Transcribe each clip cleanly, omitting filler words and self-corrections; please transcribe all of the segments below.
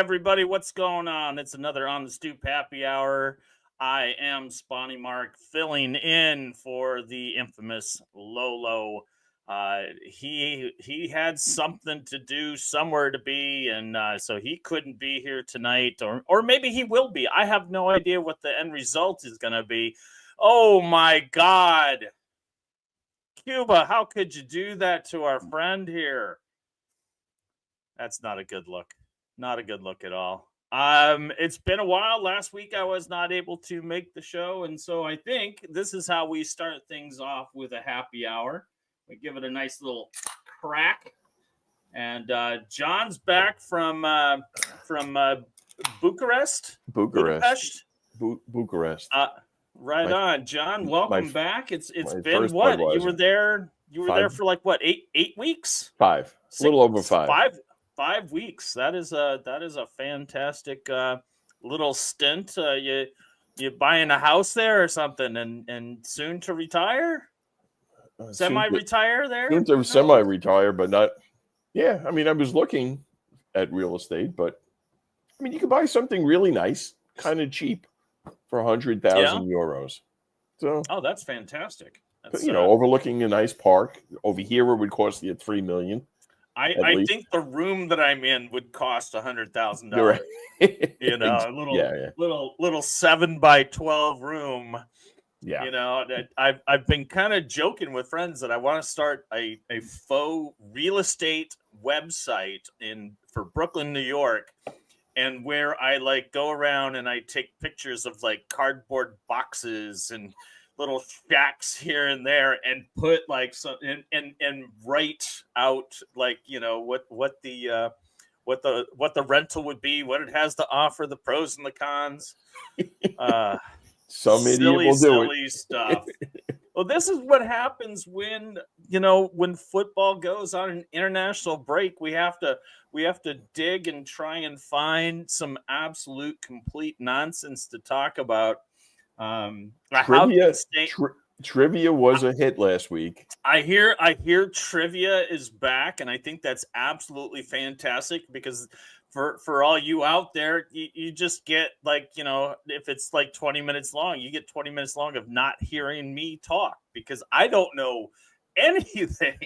everybody, what's going on? It's another On the Stoop happy hour. I am Spawny Mark, filling in for the infamous Lolo. He had something to do, somewhere to be, and so he couldn't be here tonight, or maybe he will be. I have no idea what the end result is going to be. Oh my God, Cuba, how could you do that to our friend here? That's not a good look. Not a good look at all. It's been a while. Last week I was not able to make the show, and so I think this is how we start things off with a happy hour. We give it a nice little crack. And John's back from Bucharest. Bucharest. Right on, John. Welcome back. It's been what? You were there for like what, eight weeks? 5. A little over 5. 5 weeks. That is a fantastic little stint. You buying a house there or something, and soon to retire? Semi-retire there? Soon to semi-retire, but not. Yeah, I mean, I was looking at real estate, but I mean, you could buy something really nice, kind of cheap, for 100,000 euros. So, that's fantastic. That's, overlooking a nice park. Over here, it would cost you $3 million. I think the room that I'm in would cost $100,000. Right. A little 7x12 room. Yeah. I've been kind of joking with friends that I want to start a faux real estate website for Brooklyn, New York, and where I go around and I take pictures of cardboard boxes and little shacks here and there, and put some and write out what the rental would be, what it has to offer, the pros and the cons. Some idiot will do it. Stuff. Well, this is what happens when football goes on an international break. We have to dig and try and find some absolute complete nonsense to talk about. Trivia was a hit last week. I hear trivia is back, and I think that's absolutely fantastic, because for all you out there, you just get if it's 20 minutes long, you get 20 minutes long of not hearing me talk, because I don't know anything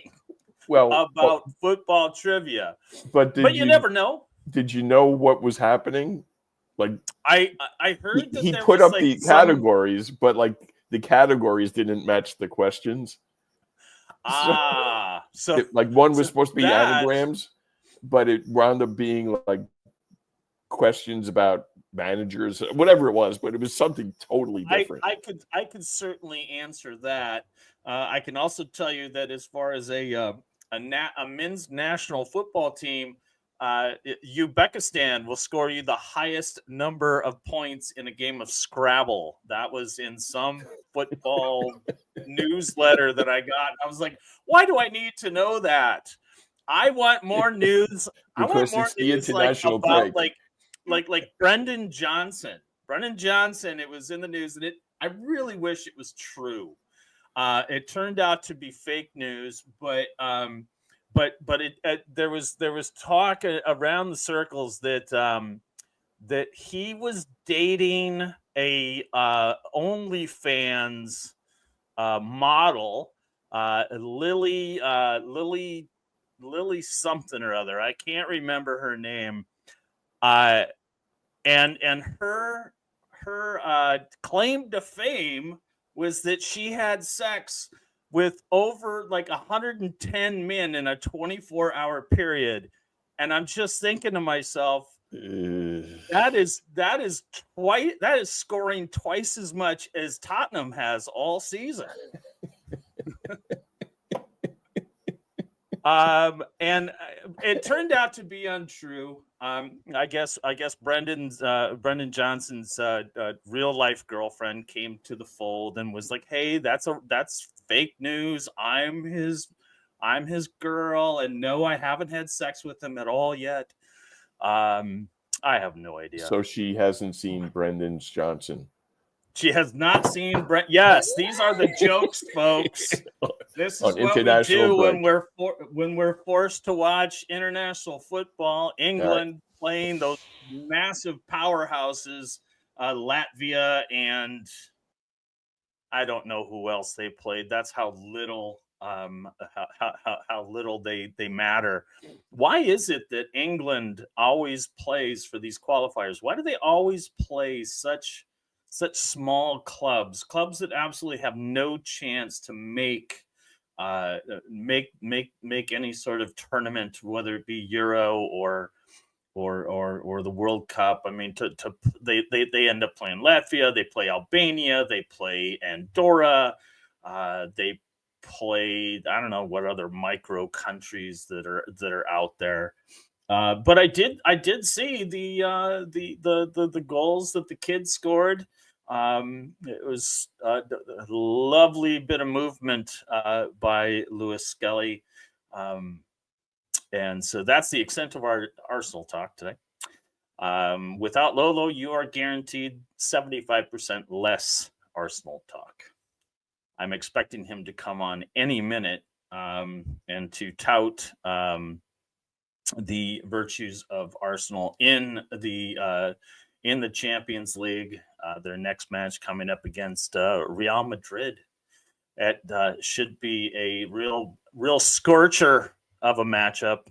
about football trivia. But you never know. Did you know what was happening? I heard that he put up the categories, but the categories didn't match the questions. So one was supposed to be anagrams, but it wound up being questions about managers, whatever it was, but it was something totally different. I could certainly answer that. I can also tell you that as far as a men's national football team, Uzbekistan will score you the highest number of points in a game of Scrabble. That was in some football newsletter that I got. I was like, why do I need to know that? I want more news. I want more news about like Brendan Johnson. Brendan Johnson, it was in the news, and I really wish it was true. It turned out to be fake news, but there was talk around the circles that he was dating a OnlyFans model, Lily something or other. I can't remember her name. And her claim to fame was that she had sex with over 110 men in a 24-hour period. And I'm just thinking to myself, that is scoring twice as much as Tottenham has all season. And it turned out to be untrue. I guess Brendan Johnson's real life girlfriend came to the fold and was like, "Hey, that's fake news. I'm his girl, and no, I haven't had sex with him at all yet." I have no idea. So she hasn't seen Brendan Johnson. She has not seen Brent. Yes, these are the jokes, folks. This is what we do when we're forced to watch international football. England playing those massive powerhouses, Latvia, and I don't know who else they played. That's how little how little they matter. Why is it that England always plays for these qualifiers? Why do they always play such small clubs that absolutely have no chance to make any sort of tournament, whether it be Euro or the World Cup? I mean, they end up playing Latvia, they play Albania, they play Andorra, they play, I don't know what other micro countries that are out there. But I did see the goals that the kids scored. It was a lovely bit of movement by Lewis Skelly. And so that's the extent of our Arsenal talk today. Without Lolo, you are guaranteed 75% less Arsenal talk. I'm expecting him to come on any minute and to tout the virtues of Arsenal in the Champions League. Their next match coming up against Real Madrid. It should be a real scorcher of a matchup.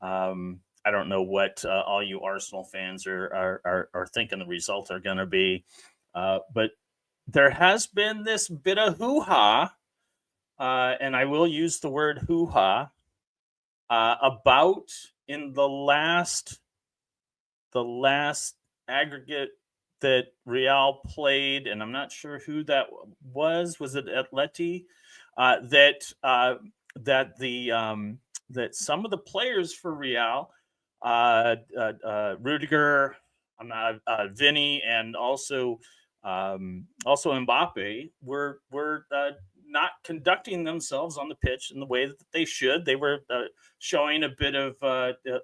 I don't know what all you Arsenal fans are thinking the results are going to be, but there has been this bit of hoo-ha, and I will use the word hoo-ha, about in the last aggregate that Real played, and I'm not sure who that was. Was it Atleti? That some of the players for Real, Rudiger, Vinny, and also Mbappe were not conducting themselves on the pitch in the way that they should. They were showing a bit of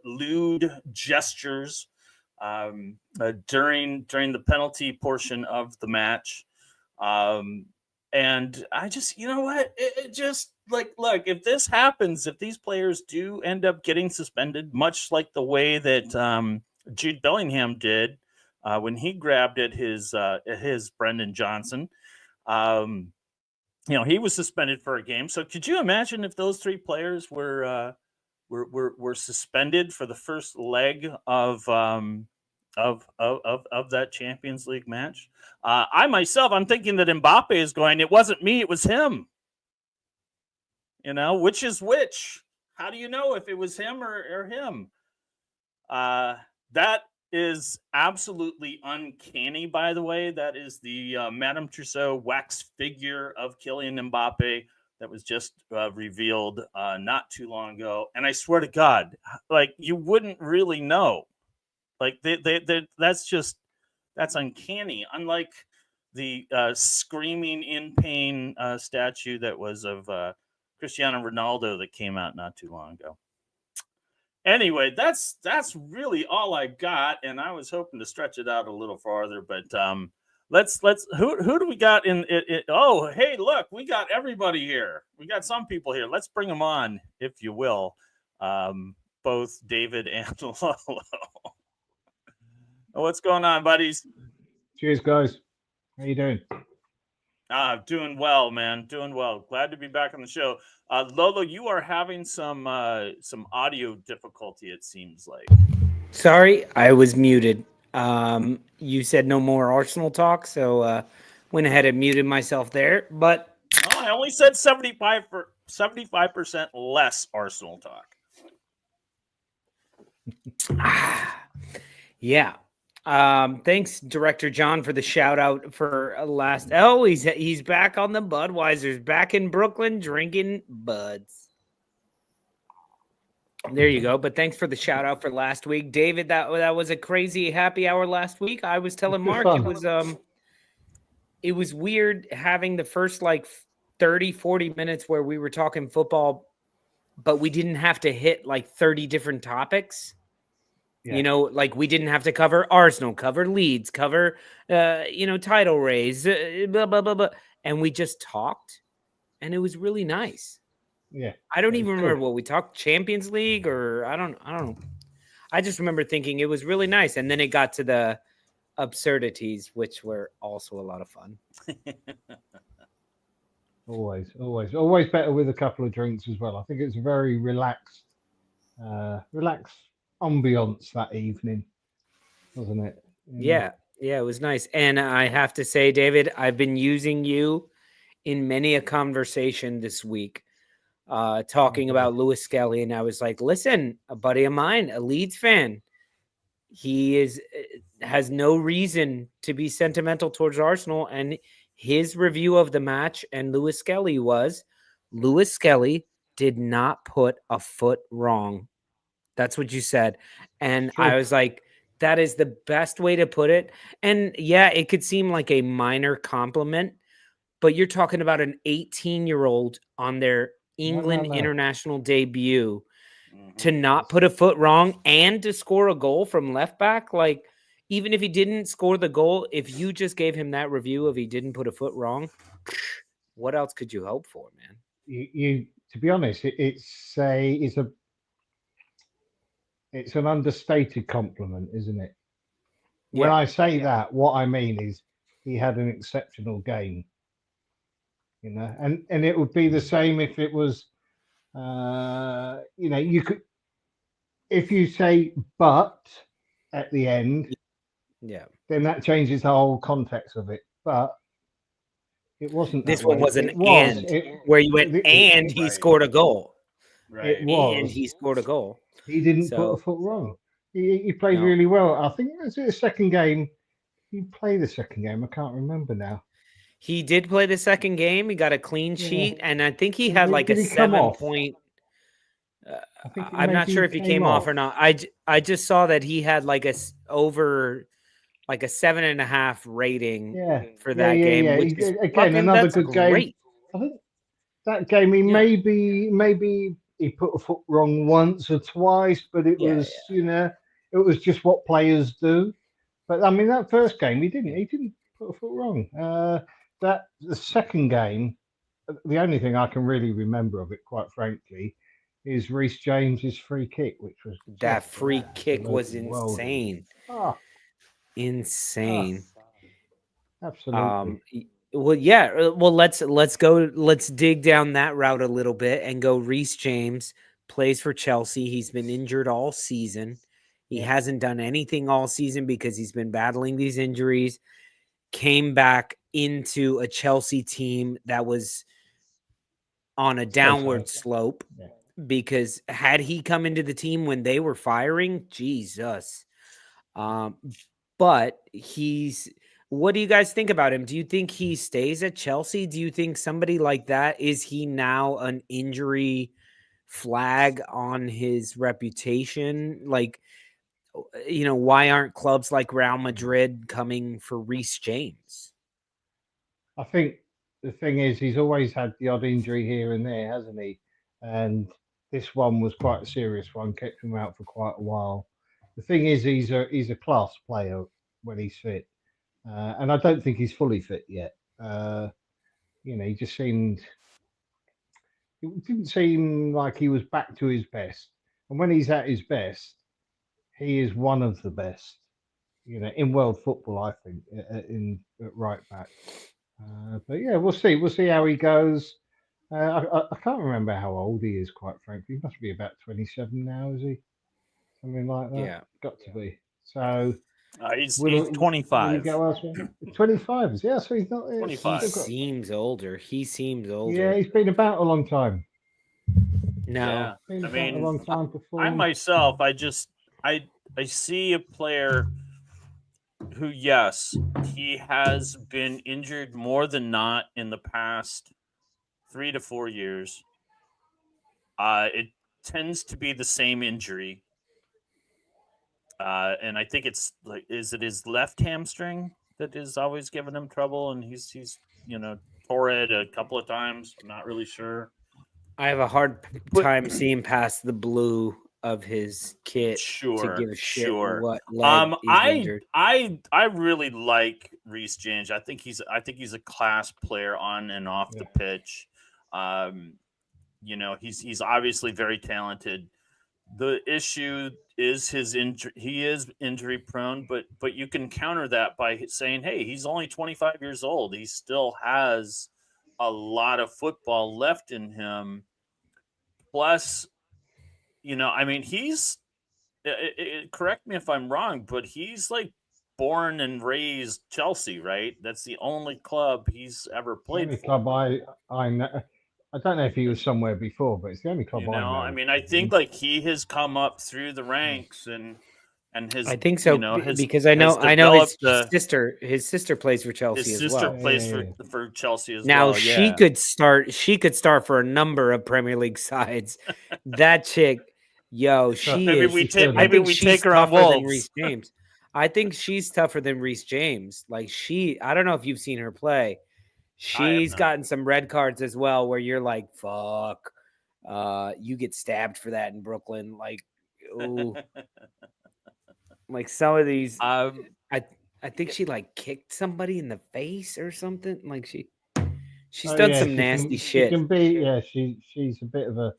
lewd gestures during the penalty portion of the match. And I just, you know what? It just, like, look, if this happens, if these players do end up getting suspended, much like the way that Jude Bellingham did when he grabbed at his Brendan Johnson, he was suspended for a game. So could you imagine if those three players were suspended for the first leg of that Champions League match? I'm thinking that Mbappe is going, it wasn't me, it was him. Which is which? How do you know if it was him or him? That is absolutely uncanny, by the way. That is the Madame Tussauds wax figure of Kylian Mbappe that was just revealed not too long ago. And I swear to God, like, you wouldn't really know. Like, that's uncanny. Unlike the screaming in pain statue that was of Cristiano Ronaldo that came out not too long ago. Anyway, that's really all I got, and I was hoping to stretch it out a little farther, but let's who do we got in it? Oh, hey, look, we got everybody here. We got some people here. Let's bring them on, if you will. Both David and Lolo. What's going on, buddies? Cheers, guys. How you doing? Doing well, man. Doing well. Glad to be back on the show. Lolo, you are having some audio difficulty, it seems like. Sorry, I was muted. You said no more Arsenal talk, so went ahead and muted myself there. But I only said 75% less Arsenal talk. Yeah. Thanks, Director John, for the shout out for last. Oh, he's back on the Budweiser's, back in Brooklyn drinking Buds. There you go. But thanks for the shout out for last week, David. That was a crazy happy hour last week. I was telling Mark it was weird having the first 30-40 minutes where we were talking football, but we didn't have to hit 30 different topics. You know, like we didn't have to cover Arsenal, cover Leeds, cover, title race, blah, blah, blah, blah. And we just talked and it was really nice. Yeah. I don't even remember what we talked, Champions League or I don't know. I just remember thinking it was really nice. And then it got to the absurdities, which were also a lot of fun. Always better with a couple of drinks as well. I think it's a very relaxed ambiance that evening, wasn't it? Yeah, it was nice. And I have to say, David, I've been using you in many a conversation this week, talking about Lewis Skelly, and I was like, listen, a buddy of mine, a Leeds fan, he has no reason to be sentimental towards Arsenal, and his review of the match and Lewis Skelly did not put a foot wrong. That's what you said. And I was like, that is the best way to put it. And yeah, it could seem like a minor compliment, but you're talking about an 18-year-old on their England international debut to not put a foot wrong and to score a goal from left back. Like, even if he didn't score the goal, if you just gave him that review of he didn't put a foot wrong, what else could you hope for, man? You to be honest, it's an understated compliment, isn't it? When I say that, what I mean is he had an exceptional game. And it would be the same if it was, you could, if you say but at the end, then that changes the whole context of it. But it wasn't. This one was an where you went and he scored a goal. Right. It was. And he scored a goal. He didn't put a foot wrong. He played really well. I think it was the second game. He played the second game. I can't remember now. He did play the second game. He got a clean sheet, and I think he had like a 7-point. I'm not sure if he came off or not. I just saw that he had like a 7.5 rating for that game. Yeah. Which is again, another good game. Great. I think that game he maybe he put a foot wrong once or twice, but it was it was just what players do. But I mean, that first game he didn't put a foot wrong. The second game, the only thing I can really remember of it, quite frankly, is Reeves James's free kick, which was that free kick was insane. Insane. Absolutely. Well, let's dig down that route a little bit and go. Reeves James plays for Chelsea. He's been injured all season. He hasn't done anything all season because he's been battling these injuries. Came back into a Chelsea team that was on a downward slope, because had he come into the team when they were firing, Jesus. But what do you guys think about him? Do you think he stays at Chelsea? Do you think somebody like that, is he now an injury flag on his reputation? Like, why aren't clubs like Real Madrid coming for Reeves James? I think the thing is, he's always had the odd injury here and there, hasn't he? And this one was quite a serious one, kept him out for quite a while. The thing is, he's a class player when he's fit, and I don't think he's fully fit yet. He just seemed. It didn't seem like he was back to his best, and when he's at his best, he is one of the best, in world football, I think, at right back. But yeah, we'll see. We'll see how he goes. I can't remember how old he is, quite frankly. He must be about 27 now, is he? Something like that. Yeah, got to be. So he's 25. 25 is so he's not. 25. He seems older. Yeah, he's been about a long time. No, been about a long time before. I myself, I see a player who, yes, he has been injured more than not in the past 3 to 4 years. It tends to be the same injury. And I think it's like, is it his left hamstring that is always giving him trouble? And he's tore it a couple of times. I'm not really sure. I have a hard time seeing past the blue of his kit to give a shit what leg he's injured. I really like Reeves James. I think he's a class player on and off the pitch. He's obviously very talented. The issue is his injury. He is injury prone, but you can counter that by saying, hey, he's only 25 years old. He still has a lot of football left in him. Plus, he's correct me if I'm wrong, but he's like born and raised Chelsea, right? That's the only club he's ever played for. Club I know. I don't know if he was somewhere before, but it's the only club I know. I think like he has come up through the ranks and his. I think so because I know his sister plays for Chelsea as well. His sister plays for Chelsea as well. Now she could start for a number of Premier League sides. That chick, maybe we take her on Wolves. Than Reeves James. I think she's tougher than Reeves James. Like I don't know if you've seen her play. She's gotten some red cards as well, where you're like, "Fuck, you get stabbed for that in Brooklyn." Like, ooh, like some of these. I think she like kicked somebody in the face or something. Like she's done some nasty shit. She can be, she's a bit of a.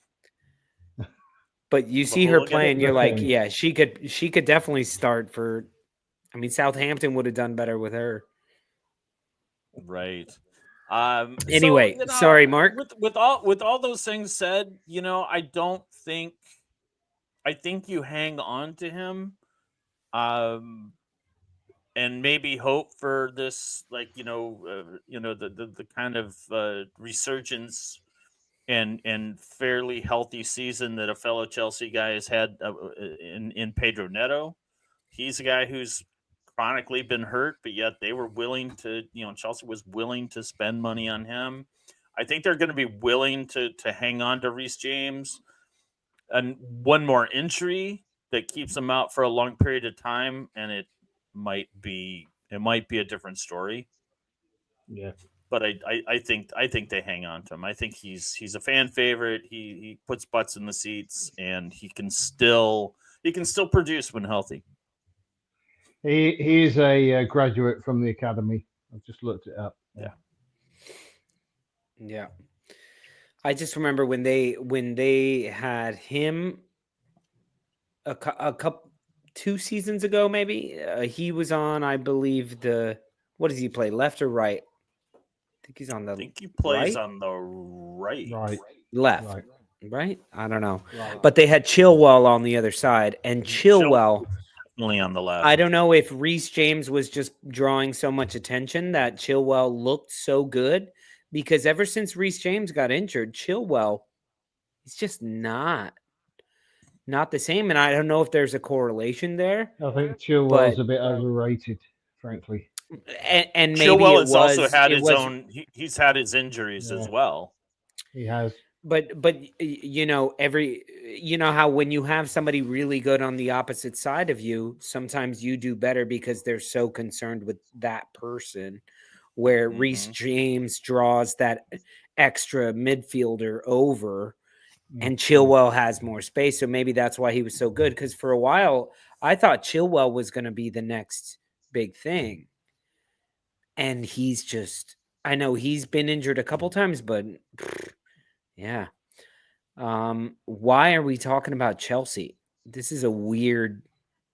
But you see her playing, you're like, yeah, she could definitely start for. I mean, Southampton would have done better with her. Right. Anyway, sorry, Mark. With all those things said, I think you hang on to him, and maybe hope for this, like the kind of resurgence and fairly healthy season that a fellow Chelsea guy has had in Pedro Neto. He's a guy who's chronically been hurt, but yet they were willing to, Chelsea was willing to spend money on him. I think they're going to be willing to hang on to Reeves James. And one more injury that keeps him out for a long period of time, and it might be a different story. Yeah. But I think they hang on to him. I think he's a fan favorite. He puts butts in the seats, and he can still produce when healthy. He is a graduate from the academy. I've just looked it up. Yeah. I just remember when they had him a couple 2 seasons ago, maybe he was on. I believe what does he play? Left or right? I think he's on the. I think he plays right? on the right. Left. Right? I don't know. Right. But they had Chilwell on the other side, and Chilwell only on the left. I don't know if Reeves James was just drawing so much attention that Chilwell looked so good, because ever since Reeves James got injured, Chilwell is just not the same. And I don't know if there's a correlation there. I think Chilwell's a bit overrated, frankly. And maybe Chilwell has also had his own. He's had his injuries as well. He has. But how when you have somebody really good on the opposite side of you, sometimes you do better because they're so concerned with that person, where Reeves James draws that extra midfielder over and Chilwell has more space. So maybe that's why he was so good, because for a while I thought Chilwell was going to be the next big thing. And he's just, I know he's been injured a couple times, but yeah. Why are we talking about Chelsea? This is a weird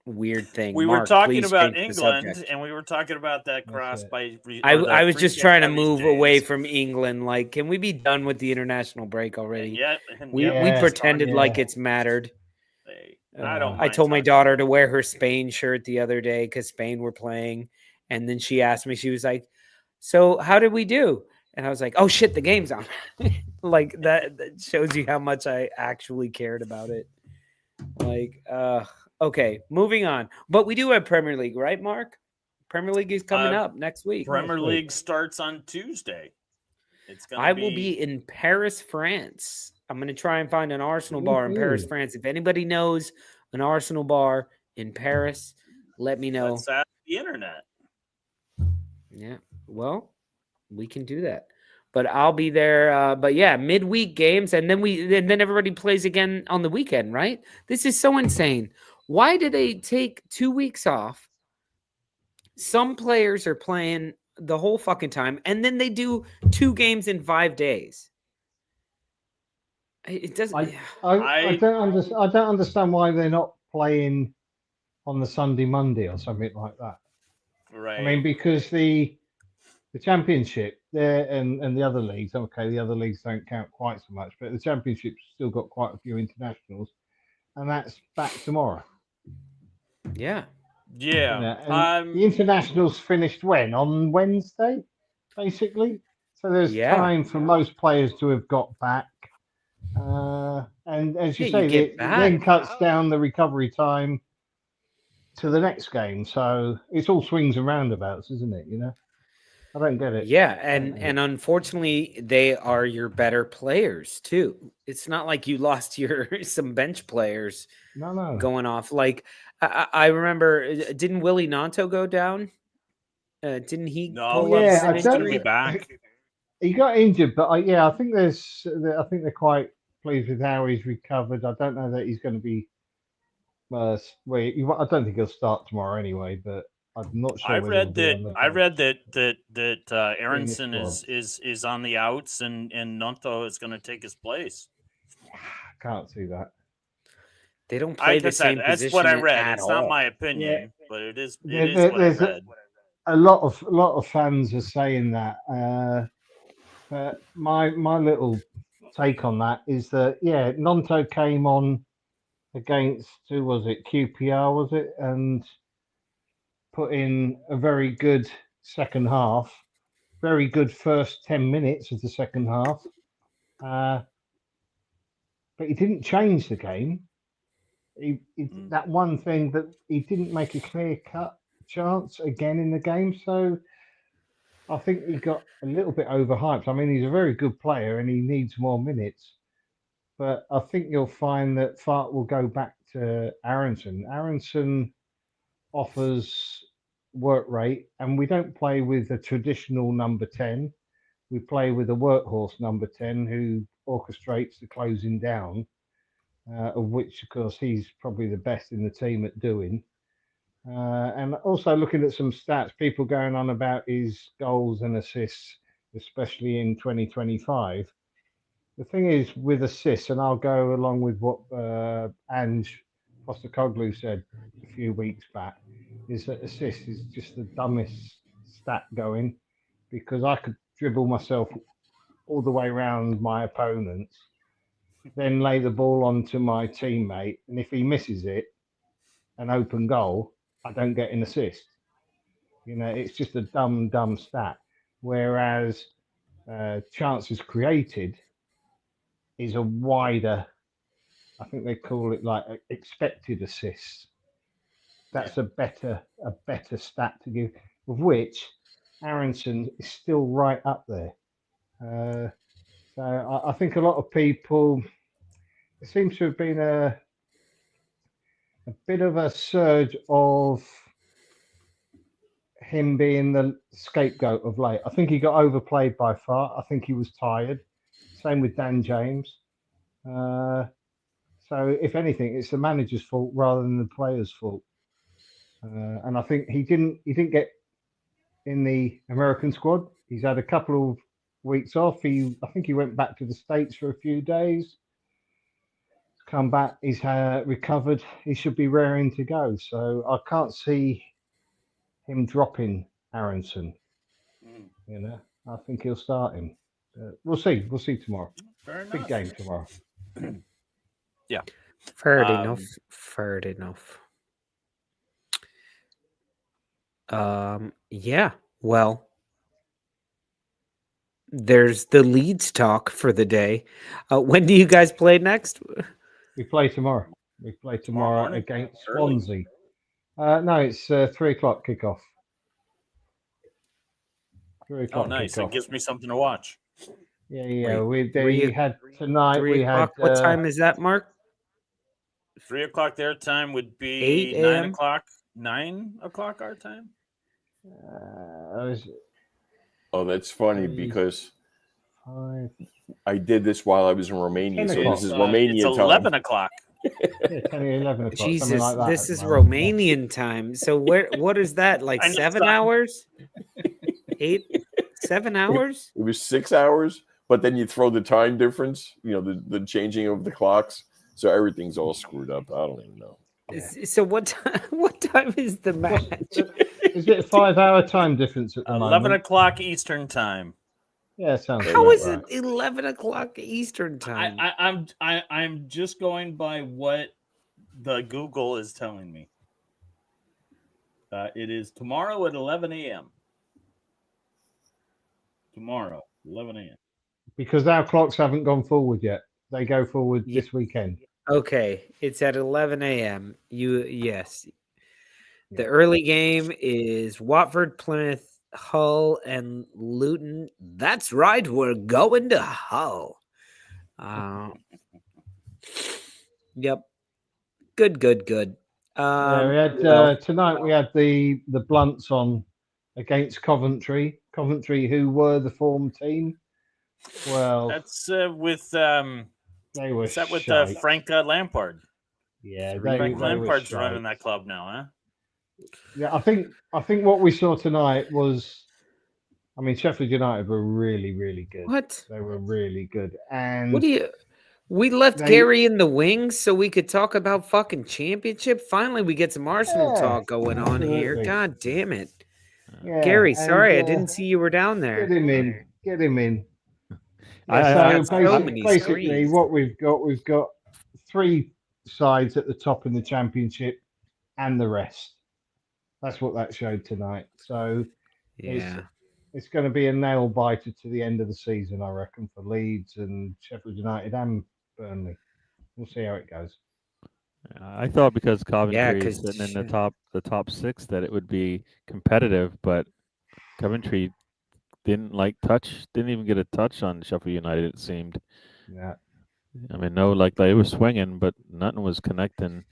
thing. We were talking about England, and we were talking about that cross by. I was just trying to move away from England. Like, can we be done with the international break already? We pretended like it's mattered. I told my daughter to wear her Spain shirt the other day because Spain were playing, and then she asked me. She was like, "So how did we do?" And I was like, "Oh shit, the game's on." Like that shows you how much I actually cared about it. Like, okay, moving on. But we do have Premier League, right, Mark? Premier League is coming up next week. Premier League starts on Tuesday. I will be in Paris, France. I'm going to try and find an Arsenal bar in Paris, France. If anybody knows an Arsenal bar in Paris, let me know. Let's ask the internet. Yeah, well, we can do that. but I'll be there. But yeah, midweek games, and then everybody plays again on the weekend, right? This is so insane. Why do they take 2 weeks off? Some players are playing the whole fucking time, and then they do 2 games in 5 days. It doesn't. I don't understand why they're not playing on the Sunday, Monday, or something like that. Right. I mean, because the championship there and the other leagues, okay, the other leagues don't count quite so much, but the championship's still got quite a few internationals, and that's back tomorrow. Yeah. Yeah. And the internationals finished when? On Wednesday, basically. So there's time for most players to have got back. And as you say, it then cuts down the recovery time to the next game. So it's all swings and roundabouts, isn't it? You know, I don't get it. Yeah, and unfortunately, they are your better players too. It's not like you lost some bench players. No. Going off. Like I remember, didn't Willie Nanto go down? Didn't he? No, he's going to be back. He got injured, but I think they're quite pleased with how he's recovered. I don't know that he's going to be. I don't think he'll start tomorrow anyway, but I'm not sure. I read that Aronson is on the outs and Nanto is going to take his place. Can't see that. They don't play the same position. That's what I read. It's not my opinion, but it is what I read. A lot of fans are saying that. But my little take on that is that Nanto came on against QPR, was it, and put in a very good second half, very good first 10 minutes of the second half, but he didn't change the game. That one thing that he didn't make a clear cut chance again in the game, so I think he got a little bit overhyped. I mean, he's a very good player and he needs more minutes. But I think you'll find that Fart will go back to Aronson. Aronson offers work rate, and we don't play with a traditional number 10. We play with a workhorse number 10 who orchestrates the closing down, of which, of course, he's probably the best in the team at doing. And also looking at some stats, people going on about his goals and assists, especially in 2025. The thing is with assists, and I'll go along with what Ange Postecoglou said a few weeks back, is that assists is just the dumbest stat going, because I could dribble myself all the way around my opponents, then lay the ball onto my teammate, and if he misses it, an open goal, I don't get an assist. You know, it's just a dumb stat. Whereas chances created is a wider, I think they call it like expected assists. That's a better stat to give, of which Aronson is still right up there. So I think a lot of people, it seems to have been a bit of a surge of him being the scapegoat of late. I think he got overplayed by far. I think he was tired. Same with Dan James. So if anything, it's the manager's fault rather than the player's fault. And I think he didn't get in the American squad. He's had a couple of weeks off. I think he went back to the States for a few days. Come back, he's recovered. He should be raring to go. So I can't see him dropping Aronson. You know, I think he'll start him. We'll see. We'll see tomorrow. Big game tomorrow. Yeah. Fair enough. Yeah. Well, there's the Leeds talk for the day. When do you guys play next? We play tomorrow. We play tomorrow against Swansea. No, it's 3:00 kickoff. 3:00. Oh, nice! It gives me something to watch. Yeah. We had tonight. We had. What time is that, Mark? 3:00 their time would be 9 o'clock. 9 o'clock our time. Oh, that's funny because 5. I did this while I was in Romania, 10 so o'clock. this is Romania It's time. 11 o'clock. Yeah, 10 or 11 o'clock. something Jesus, like that this at the is moment. Romanian time. So what is that? Like I know 7 some. hours? 7 hours? It was 6 hours, but then you throw the time difference, the changing of the clocks, so everything's all screwed up. I don't even know. Yeah. So what time is the match? Is it a 5-hour time difference at the 11 moment? o'clock Eastern time. Yeah, sounds How about is right. it 11 o'clock Eastern time? I'm just going by what the Google is telling me. It is tomorrow at 11 a.m. Tomorrow, 11 a.m. Because our clocks haven't gone forward yet. They go forward Ye- this weekend. Okay, it's at 11 a.m. Yes. The Yeah. early game is Watford, Plymouth, Hull, and Luton. That's right, we're going to Hull. Yep. Good. Yeah, we had tonight. We had the blunts on against Coventry. Coventry, who were the form team. Well, That's with they were is that with shite. Frank Lampard? Yeah, Frank they were Lampard's shite. running that club now, huh? Yeah, I think what we saw tonight was, I mean, Sheffield United were really, really good. What? They were really good, and What do you? We left Gary in the wings so we could talk about fucking championship. Finally, we get some Arsenal talk going on here. absolutely. God damn it, Yeah, Gary. and, Sorry, I didn't see you were down there. Get him in. Get him in. I So got so many basically, screens. what we've got 3 sides at the top in the championship, and the rest. That's what that showed tonight. So Yeah. it's going to be a nail biter to the end of the season, I reckon, for Leeds and Sheffield United and Burnley. We'll see how it goes. I thought because Coventry is 'cause sitting in the top 6 that it would be competitive, but Coventry didn't even get a touch on Sheffield United. It seemed. Yeah. I mean, no, they were swinging, but nothing was connecting.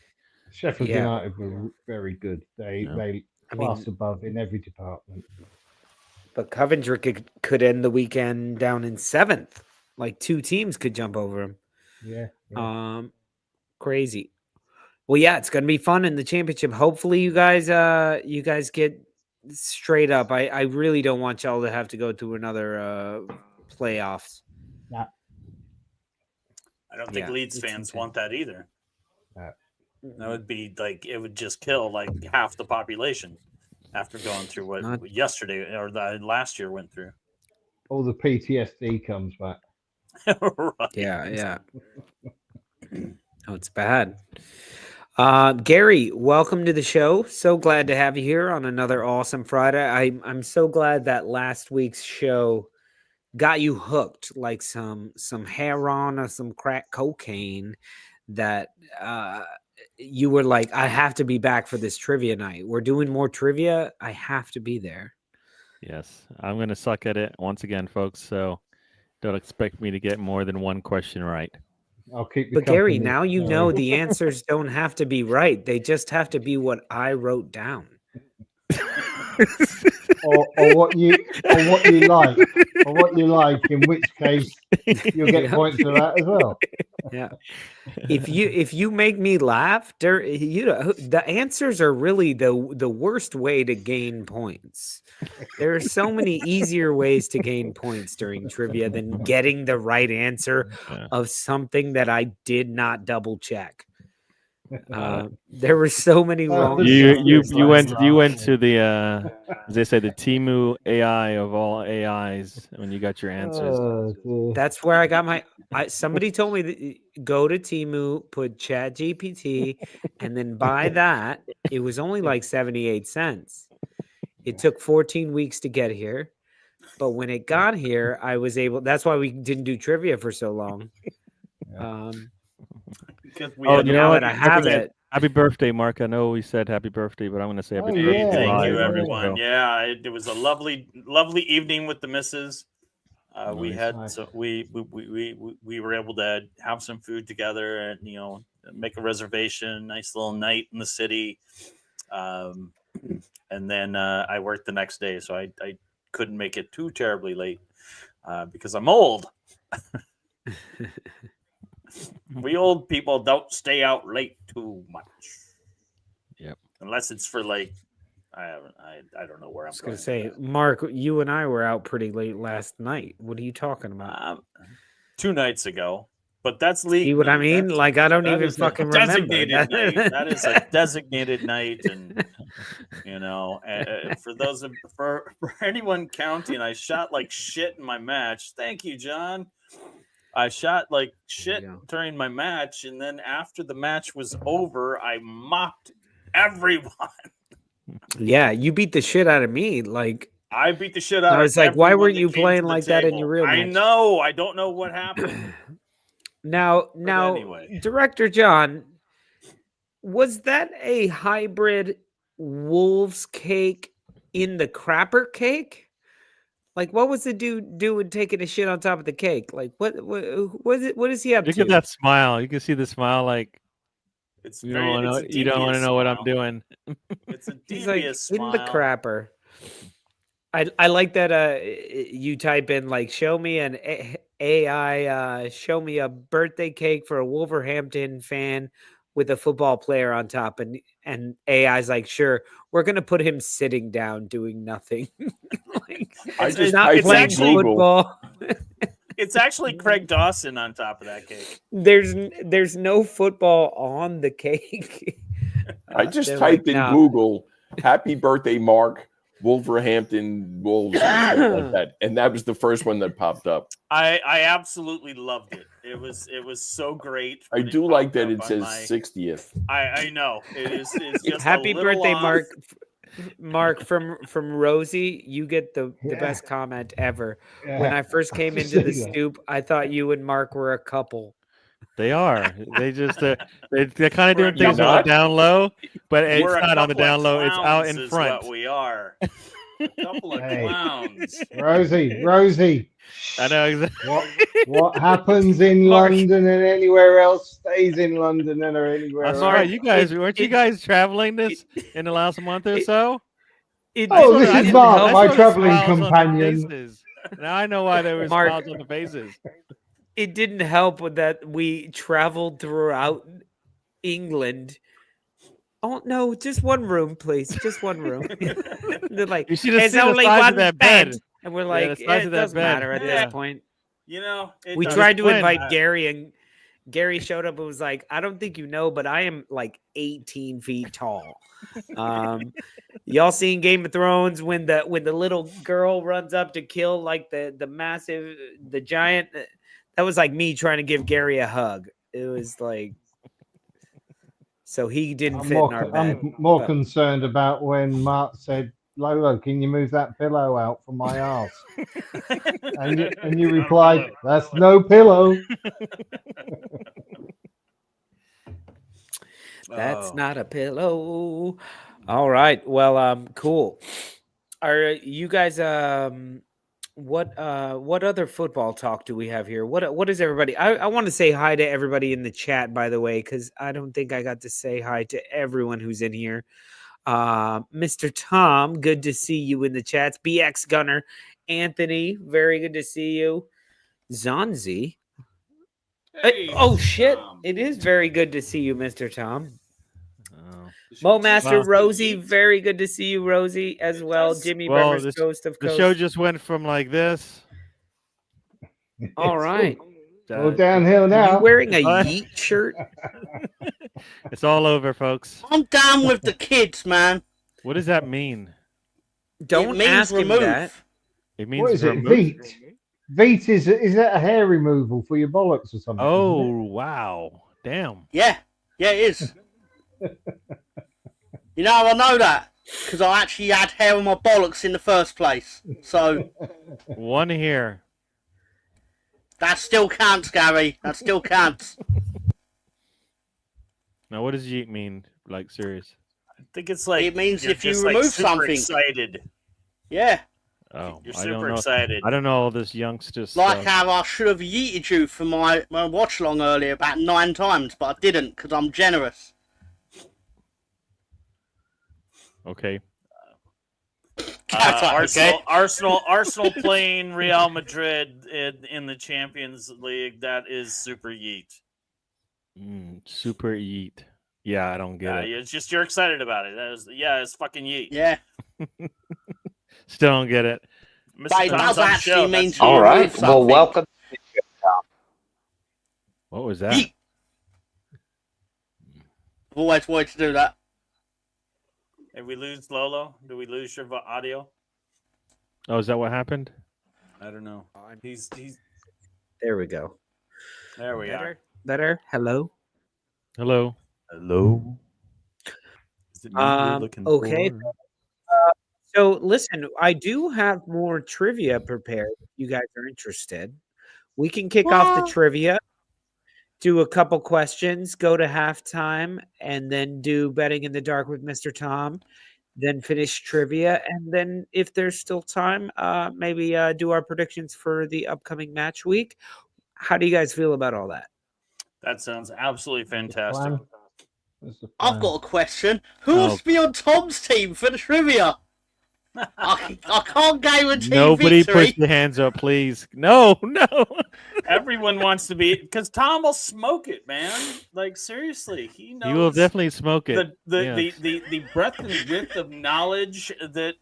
Sheffield Yeah. United were very good. They class above in every department. But Coventry could end the weekend down in 7th. Like 2 teams could jump over them. Yeah. Crazy. Well, yeah, it's gonna be fun in the championship. Hopefully, you guys get straight up. I really don't want y'all to have to go through another playoffs. Nah. I don't think Leeds fans want that either. That would be it would just kill half the population after going through what yesterday or last year went through. All the PTSD comes back. Right. Yeah. Oh, it's bad. Gary, welcome to the show. So glad to have you here on another awesome Friday. I'm so glad that last week's show got you hooked like some heroin or some crack cocaine that you were like, I have to be back for this trivia night. We're doing more trivia. I have to be there. Yes, I'm going to suck at it once again, folks. So don't expect me to get more than one question right. I'll keep the But Gary, company. now you know the answers don't have to be right. They just have to be what I wrote down. or what you like, in which case you'll get points for that as well. Yeah. If you make me laugh, the answers are really the worst way to gain points. There are so many easier ways to gain points during trivia than getting the right answer of something that I did not double check. There were so many wrong. You went to the as they say, the Temu AI of all AIs when you got your answers. That's where I got somebody told me that go to Temu, put Chat GPT, and then buy that. It was only like 78 cents. It took 14 weeks to get here. But when it got here, I was able. That's why we didn't do trivia for so long. Now that I have it. Happy birthday, Mark. I know we said happy birthday, but I'm going to say happy birthday. Thank you, everyone. Yeah, it was a lovely evening with the missus. We had we were able to have some food together and make a reservation, nice little night in the city. And then I worked the next day, so I couldn't make it too terribly late. because I'm old. We old people don't stay out late too much. Yep. Unless it's for like, I don't know where I'm going going. to say, Mark, you and I were out pretty late last night. What are you talking about? 2 nights ago. But that's legal. See what I mean? Like, I don't even fucking remember. Designated night. That is a designated night, and for anyone counting, I shot like shit in my match. Thank you, John. I shot like shit during my match, and then after the match was over, I mocked everyone. Yeah, you beat the shit out of me. Like, I beat the shit out of. I was like, why weren't you playing like that in your real match? I know. I don't know what happened. Now, anyway. Director John, was that a hybrid wolf's cake in the crapper cake? Like, what was the dude doing taking a shit on top of the cake? Like, what was it? What is he up to? Look at that smile. You can see the smile. Like, you don't want to know what I'm doing. It's a He's like, devious smile. in the crapper. I like that you type in like, show me an AI, show me a birthday cake for a Wolverhampton fan with a football player on top, and AI's like, sure, we're gonna put him sitting down doing nothing. Like, it's not playing football. It's actually Craig Dawson on top of that cake. There's no football on the cake. I just typed in Google, "Happy birthday, Mark, Wolverhampton Wolves," like that, and that was the first one that popped up. I absolutely loved it. It was so great. I do like that it says 60th. I know it is. It's just happy birthday, off. Mark from Rosie. You get the best comment ever. Yeah. When I first came into the Stoop, I thought you and Mark were a couple. They are. They just they're kind of doing things on the down low, but it's not on the down low. It's out in front. What we are. A couple of clowns. Rosie. I know exactly. What happens in London and anywhere else stays in London and anywhere else. Sorry, you guys weren't you guys traveling this in the last month or so? This is Mark, my traveling companion. Now I know why there were smiles on the faces. It didn't help with that we traveled throughout England. Oh no, just one room, please. Just one room. They're like, you should have seen the size of that bed. And we're like, it doesn't matter at this point. You know, we tried to invite Gary, and Gary showed up and was like, I don't think you know, but I am like 18 feet tall. Y'all seen Game of Thrones when the little girl runs up to kill like the giant? That was like me trying to give Gary a hug. It was like, so he didn't fit in our bed. I'm more concerned about when Mark said, Lolo, can you move that pillow out from my ass? and you replied, that's no pillow. That's not a pillow. All right. Well, cool. Are you guys what other football talk do we have here? What is everybody? I want to say hi to everybody in the chat, by the way, because I don't think I got to say hi to everyone who's in here. Mr. Tom, good to see you in the chats. BX Gunner, Anthony, very good to see you. Zonzi. Hey, oh shit. Tom. It is very good to see you, Mr. Tom. Mo Master Rosie, very good to see you, Rosie, as well. Jimmy Bremer's Coast of Coast. The show just went from like this. All right. Go downhill now. Are you wearing a Yeet shirt? It's all over, folks. I'm down with the kids, man. What does that mean? Don't ask him that. It means what is it? Veet. Veet is that a hair removal for your bollocks or something? Oh wow! Damn. Yeah, it is. You know, I know that because I actually had hair on my bollocks in the first place. So one here. That still counts, Gary. That still counts. Now, what does yeet mean? Like, serious? I think it's like it means if you remove something. Excited. Yeah. Oh, you're super excited. I don't know all this youngster stuff. Like how I should have yeeted you for my watch along earlier about 9 times, but I didn't because I'm generous. Okay. Arsenal playing Real Madrid in the Champions League. That is super yeet. Super yeet. Yeah, I don't get it. It's just you're excited about it. It's fucking yeet. Yeah. Still don't get it. Mr. But it Tom's does on the actually show. mean That's to All remove right. Well, something. welcome. What was that? Yeet. I've always wanted to do that. Did we lose Lolo? Did we lose your audio? Oh, is that what happened? I don't know. He's There we go. there. We are. Better. Hello. Hello. Hello. Is it me you're looking Okay. for? So listen, I do have more trivia prepared. If you guys are interested, we can kick off the trivia, do a couple questions, go to halftime, and then do betting in the dark with Mr. Tom. Then finish trivia, and then if there's still time, maybe do our predictions for the upcoming match week. How do you guys feel about all that? That sounds absolutely fantastic. Plan. That's the I've plan. got a question. Who wants to be on Tom's team for the trivia? I can't guarantee Nobody victory. push your hands up, please. No. Everyone wants to be because Tom will smoke it, man. Like seriously, he knows. You will definitely smoke it. The breadth and width of knowledge that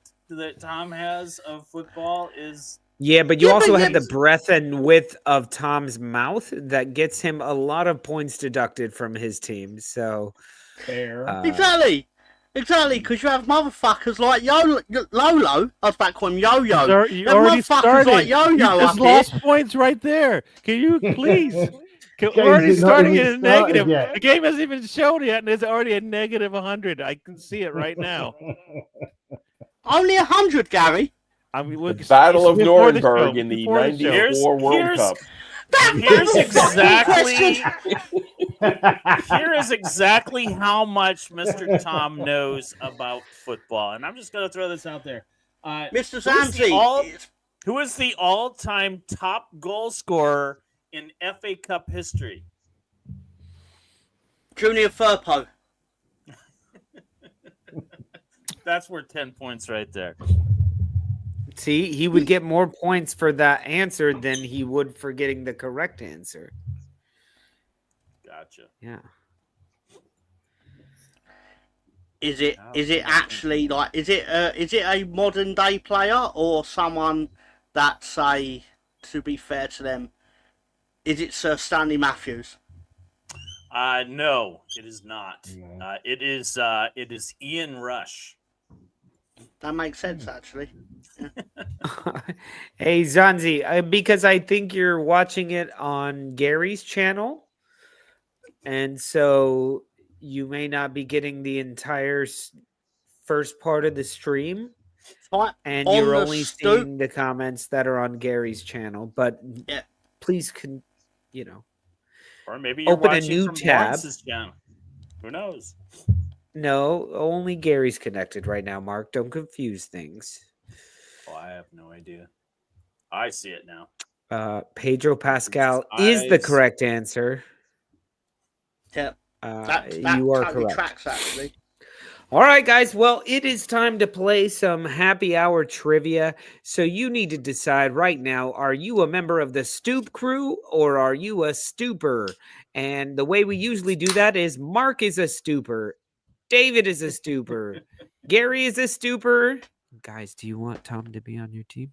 Tom has of football is. Yeah, but you Yeah, also but have the yes. breadth and width of Tom's mouth that gets him a lot of points deducted from his team. So Fair. Exactly, because you have motherfuckers like Lolo. I was about to call him Yo-Yo. You Them already motherfuckers started. like Yo-Yo You up just here. lost points right there. Can you please? We're Game's already not starting even in a started negative. yet. The game hasn't even shown yet, and it's already a negative 100. I can see it right now. Only 100, Gary. I mean, The Battle of before the Nuremberg show, in the before the show. '94 World Here's- Cup. Here's exactly. question. Here is exactly how much Mr. Tom knows about football, and I'm just going to throw this out there. Mr. Who is the all-time top goal scorer in FA Cup history? Junior Firpo. That's worth 10 points right there. see, he would get more points for that answer than he would for getting the correct answer. Gotcha. Yeah. Is it actually like is it a modern day player or someone that say, to be fair to them, is it Sir Stanley Matthews? No, it is not. No. It is Ian Rush. That makes sense actually. Hey, Zanzi, because I think you're watching it on Gary's channel. And so you may not be getting the entire first part of the stream. Right. And On you're the only Stoop- seeing the comments that are on Gary's channel. But Yeah. please, Or maybe you're Open a watching new from tab. Lawrence's channel. Who knows? no, only Gary's connected right now, Mark. Don't confuse things. Oh, I have no idea. I see it now. Pedro Pascal is the eyes. correct answer. Yeah. That You are totally correct. tracks actually. All right, guys. Well, it is time to play some happy hour trivia. So you need to decide right now, are you a member of the Stoop crew or are you a stooper? And the way we usually do that is Mark is a stooper. David is a stooper. Gary is a stooper. Guys, do you want Tom to be on your team?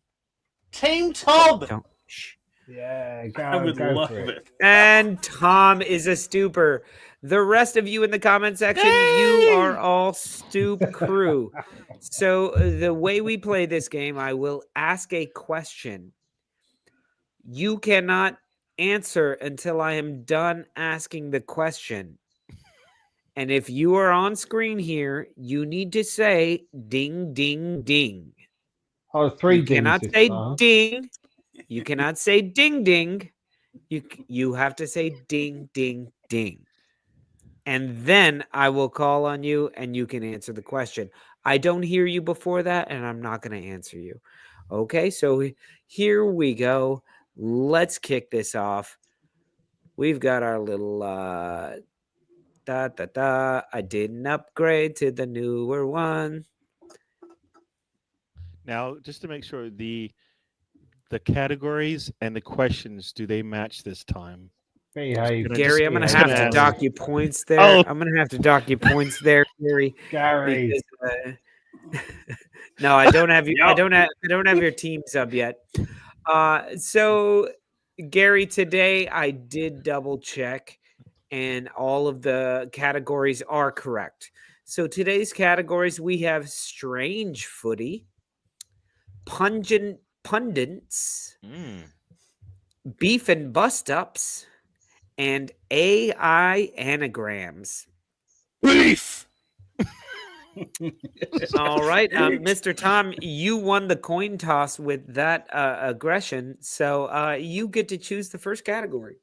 Team Tom. Don't. Shh. Yeah, I would go love for it. And Tom is a stooper. The rest of you in the comment section, you are all Stoop crew. So the way we play this game, I will ask a question. You cannot answer until I am done asking the question. And if you are on screen here, you need to say ding, ding, ding. Oh, three You dings cannot this say time. ding. You cannot say ding, ding. You have to say ding, ding, ding. And then I will call on you and you can answer the question. I don't hear you before that, and I'm not going to answer you. Okay, so here we go. Let's kick this off. We've got our little I didn't upgrade to the newer one. Now, just to make sure, the categories and the questions, do they match this time? Behave. Gary, I'm gonna just have gonna to ask. dock you points there. Oh. I'm gonna have to dock you points there, Gary. Gary. Because, no, I don't have you. I Yep. don't have your teams up yet. So Gary, today I did double check, and all of the categories are correct. So today's categories, we have strange footy, pungent pundits, beef and bust ups, and AI anagrams. Beef. All right, Mr. Tom, you won the coin toss with that aggression, so you get to choose the first category.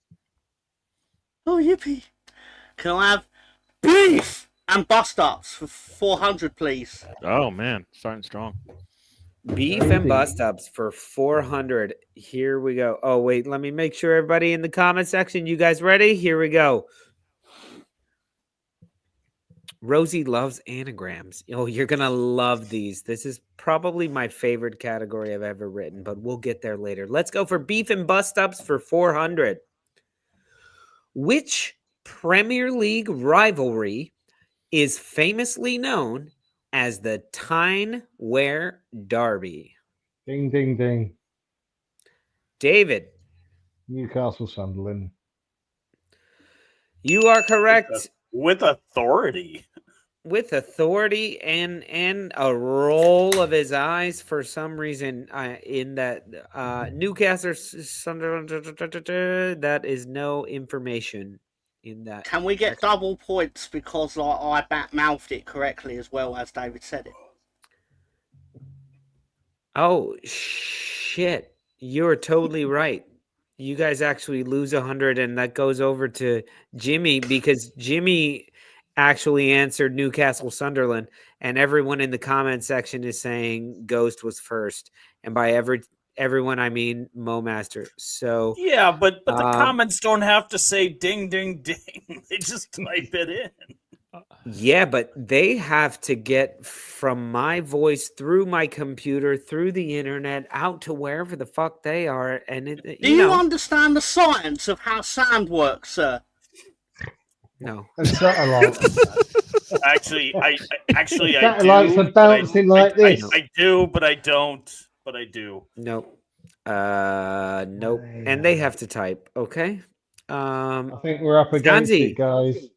Oh, yippee. Can I have beef and bust-ups for 400, please? Oh man, starting strong. Beef and bust ups for 400. Here we go. Oh, wait, let me make sure everybody in the comment section, you guys ready? Here we go. Rosie loves anagrams. Oh, you're going to love these. This is probably my favorite category I've ever written, but we'll get there later. Let's go for beef and bust ups for 400. Which Premier League rivalry is famously known as the Tyne-Wear Derby? Ding, ding, ding. David, Newcastle, Sunderland. you are correct. With authority. With authority and a roll of his eyes for some reason in that Newcastle Sunderland, that is no information in that. Can we get double points because I bat-mouthed it correctly as well as David said it? Oh, shit. You're totally right. You guys actually lose 100, and that goes over to Jimmy because Jimmy actually answered Newcastle Sunderland, and everyone in the comment section is saying Ghost was first. And by everyone, I mean Mo Master. So yeah, but the comments don't have to say ding, ding, ding. They just type it in. Yeah, but they have to get from my voice through my computer, through the internet, out to wherever the fuck they are. And Do you understand the science of how sound works, sir? No. Actually, I Satellites do. are bouncing like this. I do, but I don't. But I do. Nope. Nope. And they have to type. Okay. I think we're up against it, guys.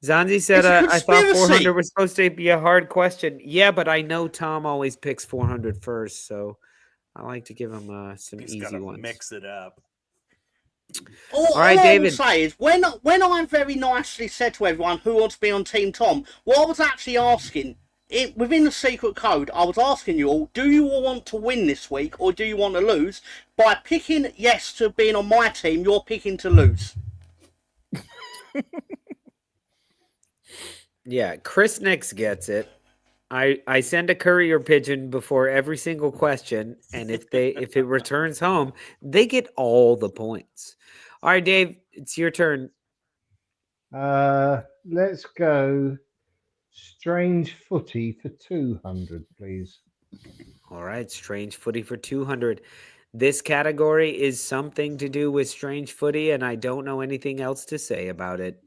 Zanzi said, I thought 400 was supposed to be a hard question. Yeah, but I know Tom always picks 400 first, so I like to give him some easy ones. Mix it up. All right, David. All I will say is, when I very nicely said to everyone who wants to be on Team Tom, what I was actually asking, within the secret code, I was asking you all, do you all want to win this week or do you want to lose? By picking yes to being on my team, you're picking to lose. Yeah, Chris Nix gets it. I send a courier pigeon before every single question, and if it returns home, they get all the points. All right, Dave, it's your turn. Let's go strange footy for 200, please. All right, strange footy for 200. This category is something to do with strange footy, and I don't know anything else to say about it.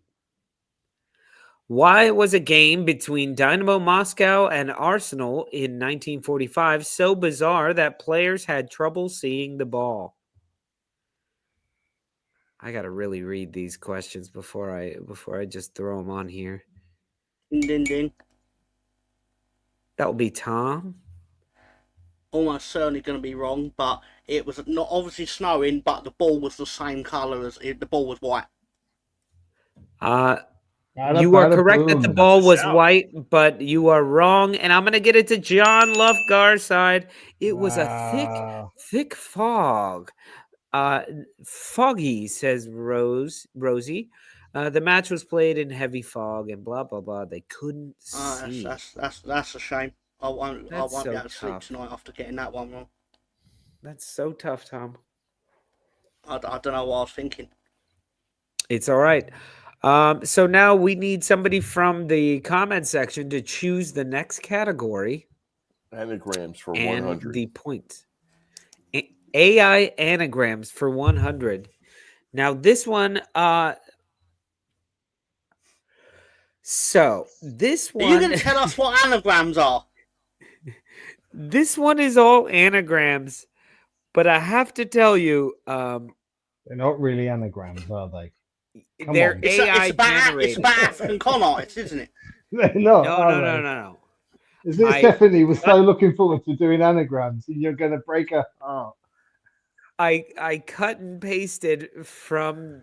Why was a game between Dynamo Moscow and Arsenal in 1945 so bizarre that players had trouble seeing the ball? I got to really read these questions before I just throw them on here. Ding, ding, ding. That will be Tom. Almost certainly going to be wrong, but it was not obviously snowing, but the ball was the same colour as it. The ball was white. You are correct that the ball was white, but you are wrong. And I'm going to get it to John Lufgar's side. It was a thick fog. Foggy, says Rosie. The match was played in heavy fog and blah, blah, blah. They couldn't see. That's a shame. I won't be able to sleep tough. tonight after getting that one wrong. That's so tough, Tom. I don't know what I was thinking. It's all right. So now we need somebody from the comment section to choose the next category. Anagrams for and 100. the points. AI anagrams for 100. Now this one, so this Are you one, going to tell us what anagrams are? this one is all anagrams, but I have to tell you, They're not really anagrams, are they? Come they're on. AI It's about generated. African con artists, isn't it? They're not. No, are no, they? no, no, no. Is this Stephanie was so looking forward to doing anagrams, and you're going to break her heart? I cut and pasted from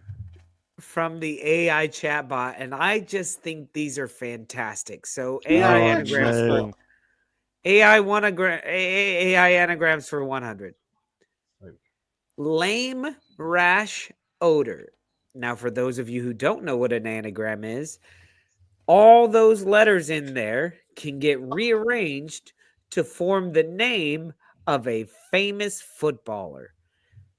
the AI chatbot, and I just think these are fantastic. So AI anagrams for AI anagrams for 100. Lame rash odor. Now, for those of you who don't know what an anagram is, all those letters in there can get rearranged to form the name of a famous footballer.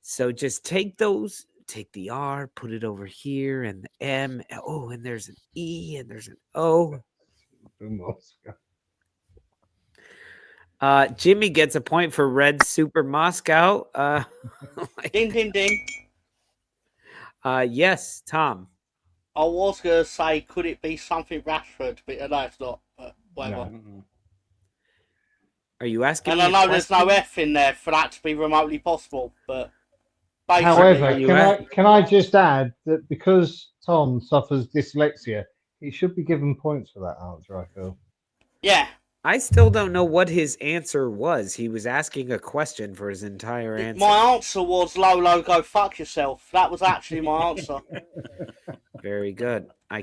So just take those, take the R, put it over here, and the M. Oh, and there's an E, and there's an O. Jimmy gets a point for Red Super Moscow. Ding, ding, ding. Yes, Tom. I was going to say, could it be something Rashford? But no, it's not. But whatever. No. Are you asking And me I a know there's no question? F in there for that to be remotely possible, but basically, However, can I just add that because Tom suffers dyslexia, he should be given points for that answer, I feel. yeah. I still don't know what his answer was. He was asking a question for his entire answer. My answer was Lolo, go fuck yourself. That was actually my answer. Very good. I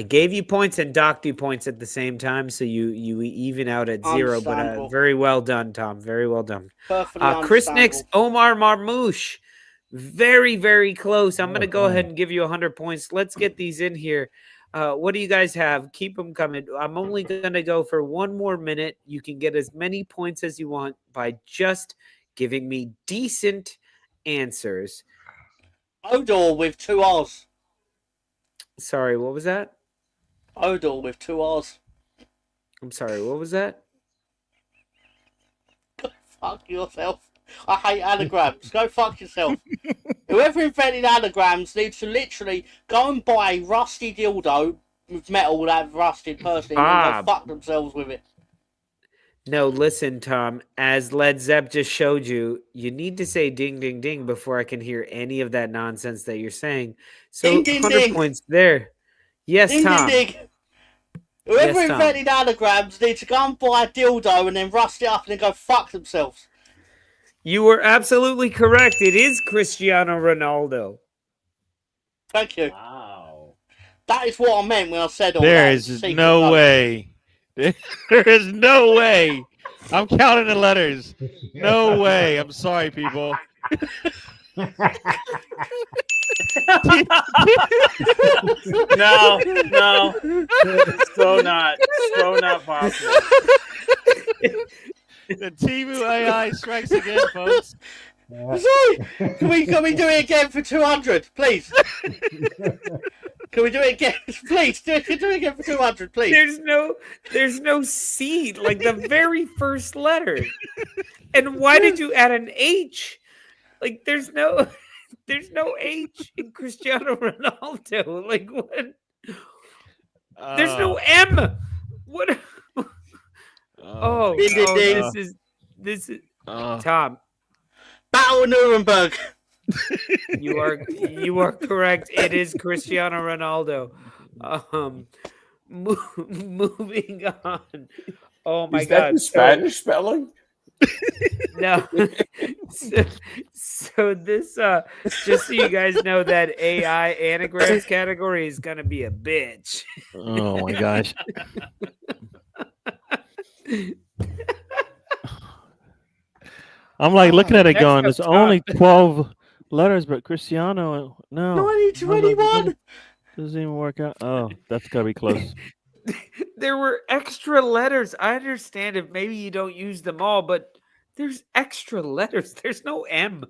gave you points and docked you points at the same time, so you even out at 0. But Understandable. very well done, Tom. Very well done. Perfectly Chris understandable. Nix, Omar Marmouche. Very, very close. I'm going to go ahead and give you 100 points. Let's get these in here. What do you guys have? Keep them coming. I'm only going to go for 1 more minute. You can get as many points as you want by just giving me decent answers. Odor with 2 R's. Sorry, what was that? Odor with 2 R's. I'm sorry, what was that? Go fuck yourself. I hate anagrams. Go fuck yourself. Whoever invented anagrams needs to literally go and buy a rusty dildo with metal that rusted personally and then go fuck themselves with it. No, listen, Tom. As Led Zepp just showed you, you need to say ding, ding, ding before I can hear any of that nonsense that you're saying. So Ding, ding, 100 ding. points there. Yes, Ding, Tom. ding, ding. Whoever Yes, Tom. invented anagrams needs to go and buy a dildo and then rust it up and then go fuck themselves. You were absolutely correct. It is Cristiano Ronaldo. Thank you. Wow. That is what I meant when I said all There that. is Secret no code. way. There is no way. I'm counting the letters. No way. I'm sorry, people. No, so not possible. The Timu AI strikes again, folks. Sorry. Can we do it again for 200, please? Can we do it again, please? Do it again for 200, please. There's no C, like the very first letter. And why did you add an H? Like there's no H in Cristiano Ronaldo. Like what? There's no M. What? This is Tom. Battle Nuremberg. You are correct. It is Cristiano Ronaldo. Moving on. Oh my Is that God! the Spanish spelling? No. So this, just so you guys know, that AI anagrams category is gonna be a bitch. Oh my gosh. I'm like looking at it Next going, up, there's Tom. only 12 letters, but Cristiano, no. 2021. Doesn't even work out. Oh, that's got to be close. There were extra letters. I understand if maybe you don't use them all, but there's extra letters. There's no M.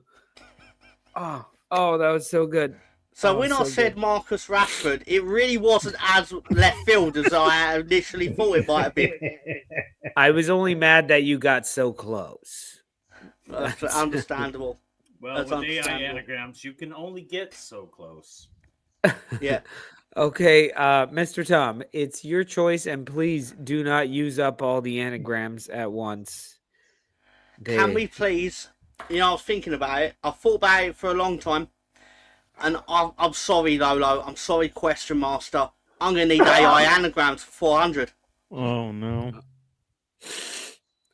Oh, that was so good. So when I said Marcus Rashford, it really wasn't as left field as I initially thought it might have been. I was only mad that you got so close. That's understandable. Well, That's with AI understandable. anagrams, you can only get so close. Yeah. Okay, Mr. Tom, it's your choice, and please do not use up all the anagrams at once. Can we please? You know, I was thinking about it. I thought about it for a long time, and I'm sorry, Lolo. I'm sorry, Question Master. I'm gonna need AI anagrams for 400. Oh no.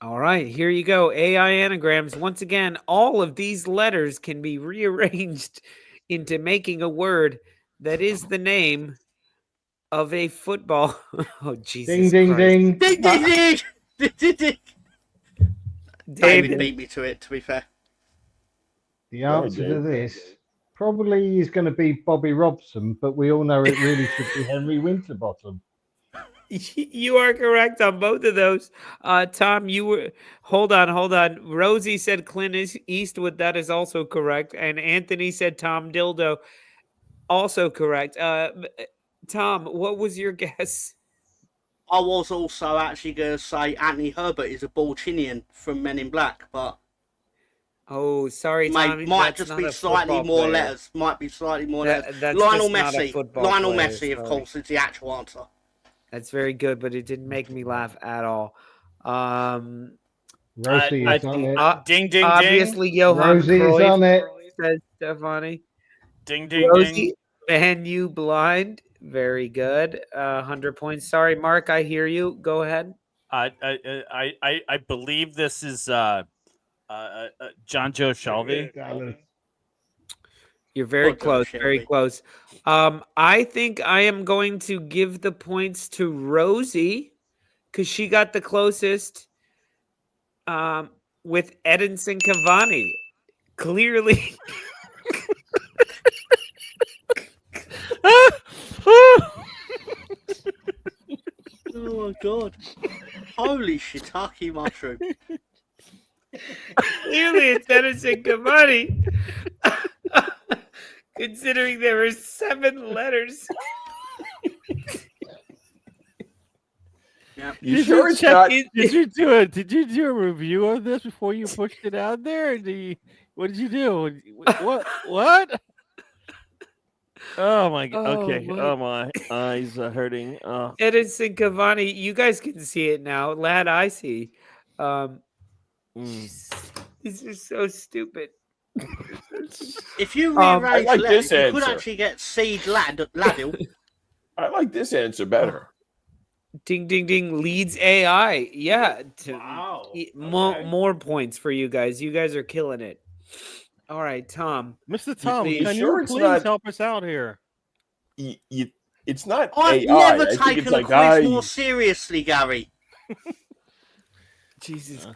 All right, here you go. AI anagrams. Once again, all of these letters can be rearranged into making a word that is the name of a football. Oh, Jesus Ding, ding, Christ. ding. Ding, ding, ding. Ding, ding, ding. David David, beat me to it. To be fair. The answer to this probably is going to be Bobby Robson, but we all know it really should be Henry Winterbottom. you are correct on both of those. Tom, you were. Hold on. Rosie said Clint Eastwood. That is also correct. And Anthony said Tom Dildo. Also correct. Tom, what was your guess? I was also actually going to say Anthony Herbert is a Balchinian from Men in Black, but Oh, sorry, Tom. might that's just not be a slightly football more player. letters. Might be slightly more letters. That's Lionel just not a Messi. football Lionel player, Messi, of sorry. course, is the actual answer. That's very good, but it didn't make me laugh at all. Rosie is on it. Ding, ding, Obviously, Johan Rosie is Cruyff, on it. says Stefani. ding, ding, Rosie, ding. Man, you blind. Very good. 100 points. Sorry, Mark, I hear you. Go ahead. I believe this is John Joe Shelby. You're very Poor Joe close. Very Shelby. close. I think I am going to give the points to Rosie because she got the closest with Edinson Cavani. Clearly. Oh my god! Holy shiitake mushroom! Clearly, it's Edinson Cavani. Considering there were 7 letters. Yep. You sure it's not? Did you do a review of this before you pushed it out there? What did you do? What? Oh my god. Okay. my- Oh my eyes are hurting. Oh. Edinson Cavani, you guys can see it now. Lad, I see. This is so stupid. If you I rearrange like letters, this you could answer. actually get Seed Ladil. I like this answer better. Ding, ding, ding. Leads AI. Yeah. Wow. More points for you guys. You guys are killing it. All right, Tom. Mr. Tom, you can sure you it's please not- help us out here? It's not I've AI. never I think taken it's a like quiz more seriously, Gary. Jesus.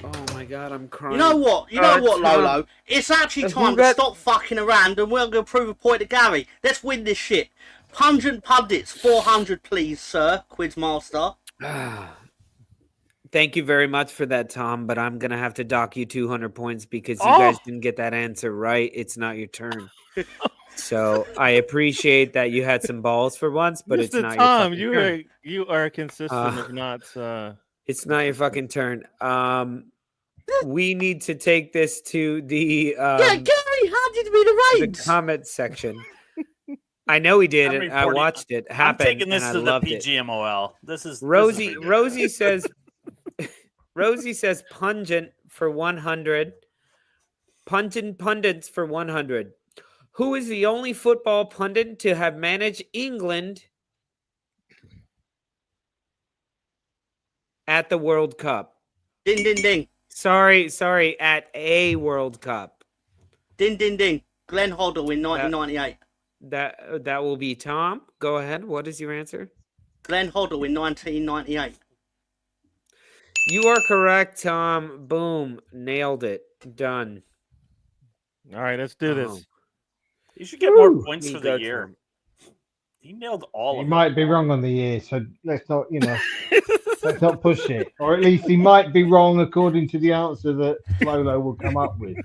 Oh my God, I'm crying. You know what? Tom. Lolo? It's actually Who time to got- stop fucking around and we're going to prove a point to Gary. Let's win this shit. Pungent Pundits, 400 please, sir, Quizmaster. Thank you very much for that, Tom, but I'm going to have to dock you 200 points because you guys didn't get that answer right. It's not your turn. So I appreciate that you had some balls for once, but it's Mr. not Tom, your fucking turn. you are consistent, if not. It's not your fucking turn. We need to take this to the Yeah, Gary handed me the the reins. comment section. I know he did I'm it. I reporting- watched it I'm happen. taking this and to I the loved it. PGMOL. This is Rosie ridiculous. says Rosie says pungent for 100. Pungent pundits for 100. Who is the only football pundit to have managed England at the World Cup? Ding, ding, ding. Sorry, at a World Cup. Ding, ding, ding. Glenn Hoddle in 1998. That will be Tom. Go ahead. What is your answer? Glenn Hoddle in 1998. You are correct, Tom. Boom. Nailed it. Done. All right, let's do this. Oh. You should get more Woo! points for You the go, year. Tom. He nailed all He of might them. be wrong on the year, so let's not, let's not push it. Or at least he might be wrong according to the answer that Lolo will come up with.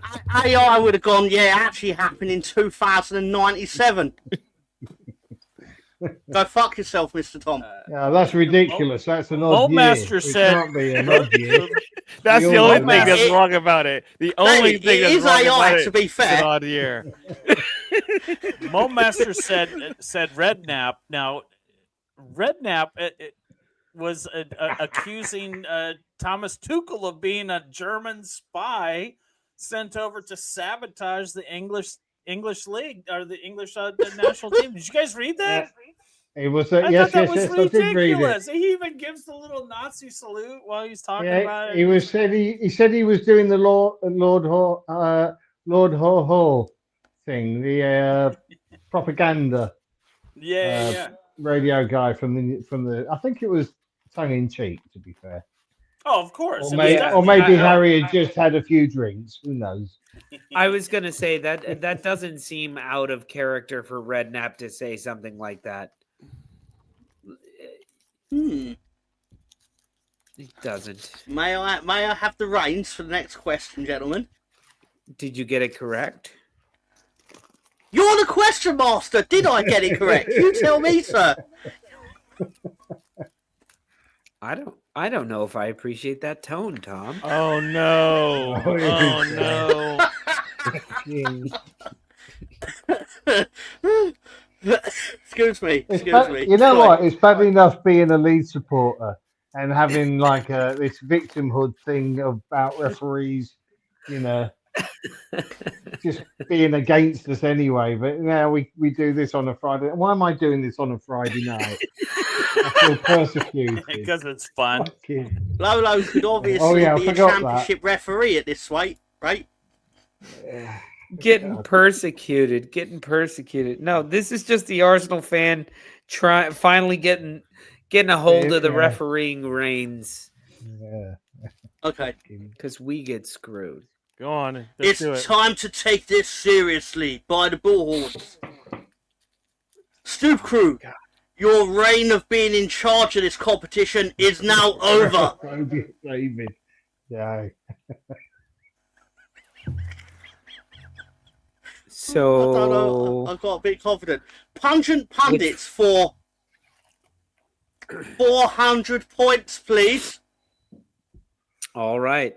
AI would have gone, yeah, it actually happened in 2097. Go fuck yourself, Mr. Tom. Yeah, that's ridiculous. That's an odd year. Master It said- can't be an odd year. That's We the all only know thing that. that's wrong about it. The only It thing that's is wrong AI, about to it be is an fair. odd year. Mo Master said Redknapp. Now, Redknapp was accusing Thomas Tuchel of being a German spy sent over to sabotage the English league or the English national team. Did you guys read that? It was. I Yes, thought that yes, was yes. I did read it. ridiculous. He even gives the little Nazi salute while he's talking about it. He was said he said he was doing the Lord Ho Ho thing, the propaganda Yeah. radio guy from the. I think it was tongue in cheek, to be fair. Oh, of course. Or, It was or definitely- maybe Harry had just had a few drinks. Who knows? I was gonna say that doesn't seem out of character for Redknapp to say something like that. Hmm. It doesn't. May I have the reins for the next question, gentlemen? Did you get it correct? You're the question master. Did I get it correct? You tell me, sir. I don't know if I appreciate that tone, Tom. Oh no! Oh, yeah. Oh no! Excuse me. It's Excuse bad, me. you know Sorry. what? It's bad enough being a lead supporter and having like this victimhood thing about referees, you know, just being against us anyway. But now we do this on a Friday. Why am I doing this on a Friday night? I feel persecuted. because it's fun. Fucking- Lolo could obviously I be a forgot that. championship referee at this rate, right? Getting persecuted. No, this is just the Arsenal fan finally getting a hold of the Yeah. refereeing reins Yeah. Okay. because we get screwed. Go on. Let's do It's it. time to take this seriously by the bullhorns. Stoop crew, your reign of being in charge of this competition is now over. David. Yeah. I don't know. So I got a bit confident. Pungent pundits for 400 points, please. all right.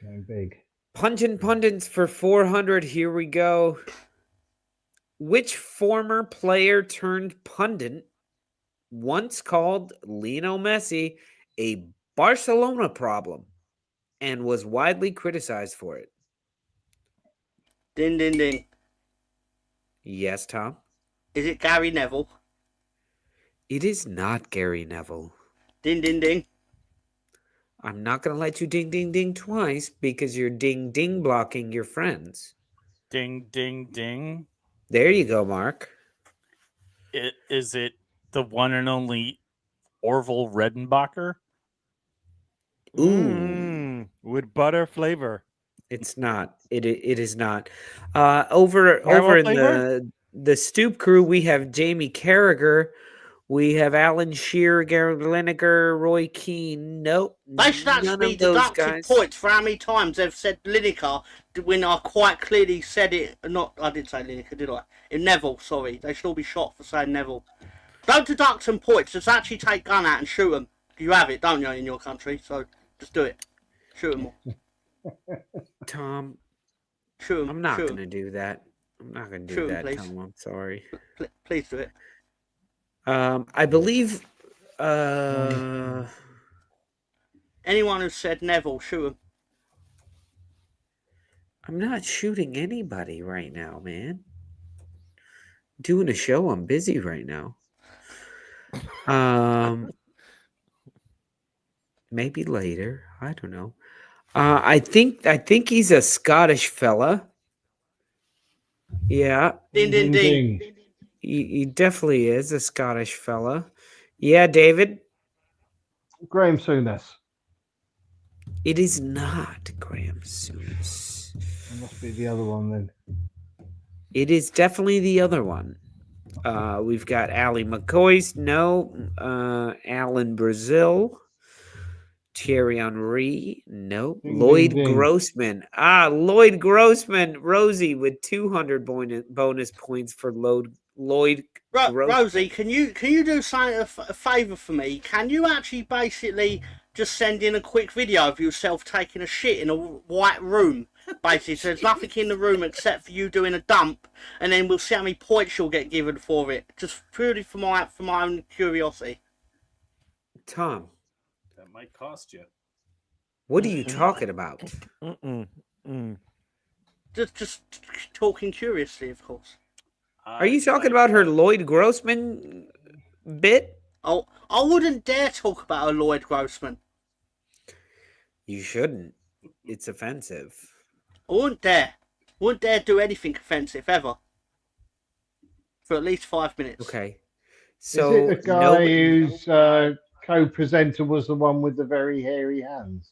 No big. Pungent pundits for 400. Here we go. Which former player turned pundit once called Lionel Messi a Barcelona problem and was widely criticized for it? Ding, ding, ding. Yes, Tom. Is it Gary Neville? It is not Gary Neville. Ding, ding, ding. I'm not going to let you ding, ding, ding twice because you're ding, ding blocking your friends. Ding, ding, ding. There you go, Mark. Is it the one and only Orville Redenbacher? Ooh. With butter flavor. It's not. It is not. Over Caramel in flavor? the Stoop crew, we have Jamie Carragher. We have Alan Shearer, Gary Lineker, Roy Keane. Nope. They should actually none be of those deducted guys. points for how many times they've said Lineker when I quite clearly said it. Not, I did say Lineker, did I? In Neville, sorry. They should all be shot for saying Neville. Don't deduct some points. Just actually take gun out and shoot them. You have it, don't you, in your country? So just do it. Shoot them all. Tom, Shoot them. I'm not going to do that. I'm not going to do Shoot 'em, that, please. Tom. I'm sorry. Please do it. I believe. Anyone who said Neville, shoot them. I'm not shooting anybody right now, man. Doing a show. I'm busy right now. Maybe later. I don't know. I think he's a Scottish fella. Yeah, Ding, ding, ding. he definitely is a Scottish fella. Yeah, David. Graham Souness. It is not Graham Souness. It must be the other one then. It is definitely the other one. We've got Ali McCoy. No. Alan Brazil. Thierry Henry. No. Ding, Lloyd ding, ding. Grossman. Lloyd Grossman. Rosie with 200 bonus points for Lloyd Rosie, can you do something a favour for me? Can you actually basically just send in a quick video of yourself taking a shit in a white room? Basically, so there's nothing in the room except for you doing a dump, and then we'll see how many points you'll get given for it. Just purely for my own curiosity. Tom, That might cost you. what are you talking about? Just talking curiously, of course. Are you talking about her Lloyd Grossman bit? Oh, I wouldn't dare talk about a Lloyd Grossman. You shouldn't. It's offensive. I wouldn't dare. Wouldn't dare do anything offensive ever. For at least 5 minutes. Okay. So is it the guy whose co-presenter was the one with the very hairy hands?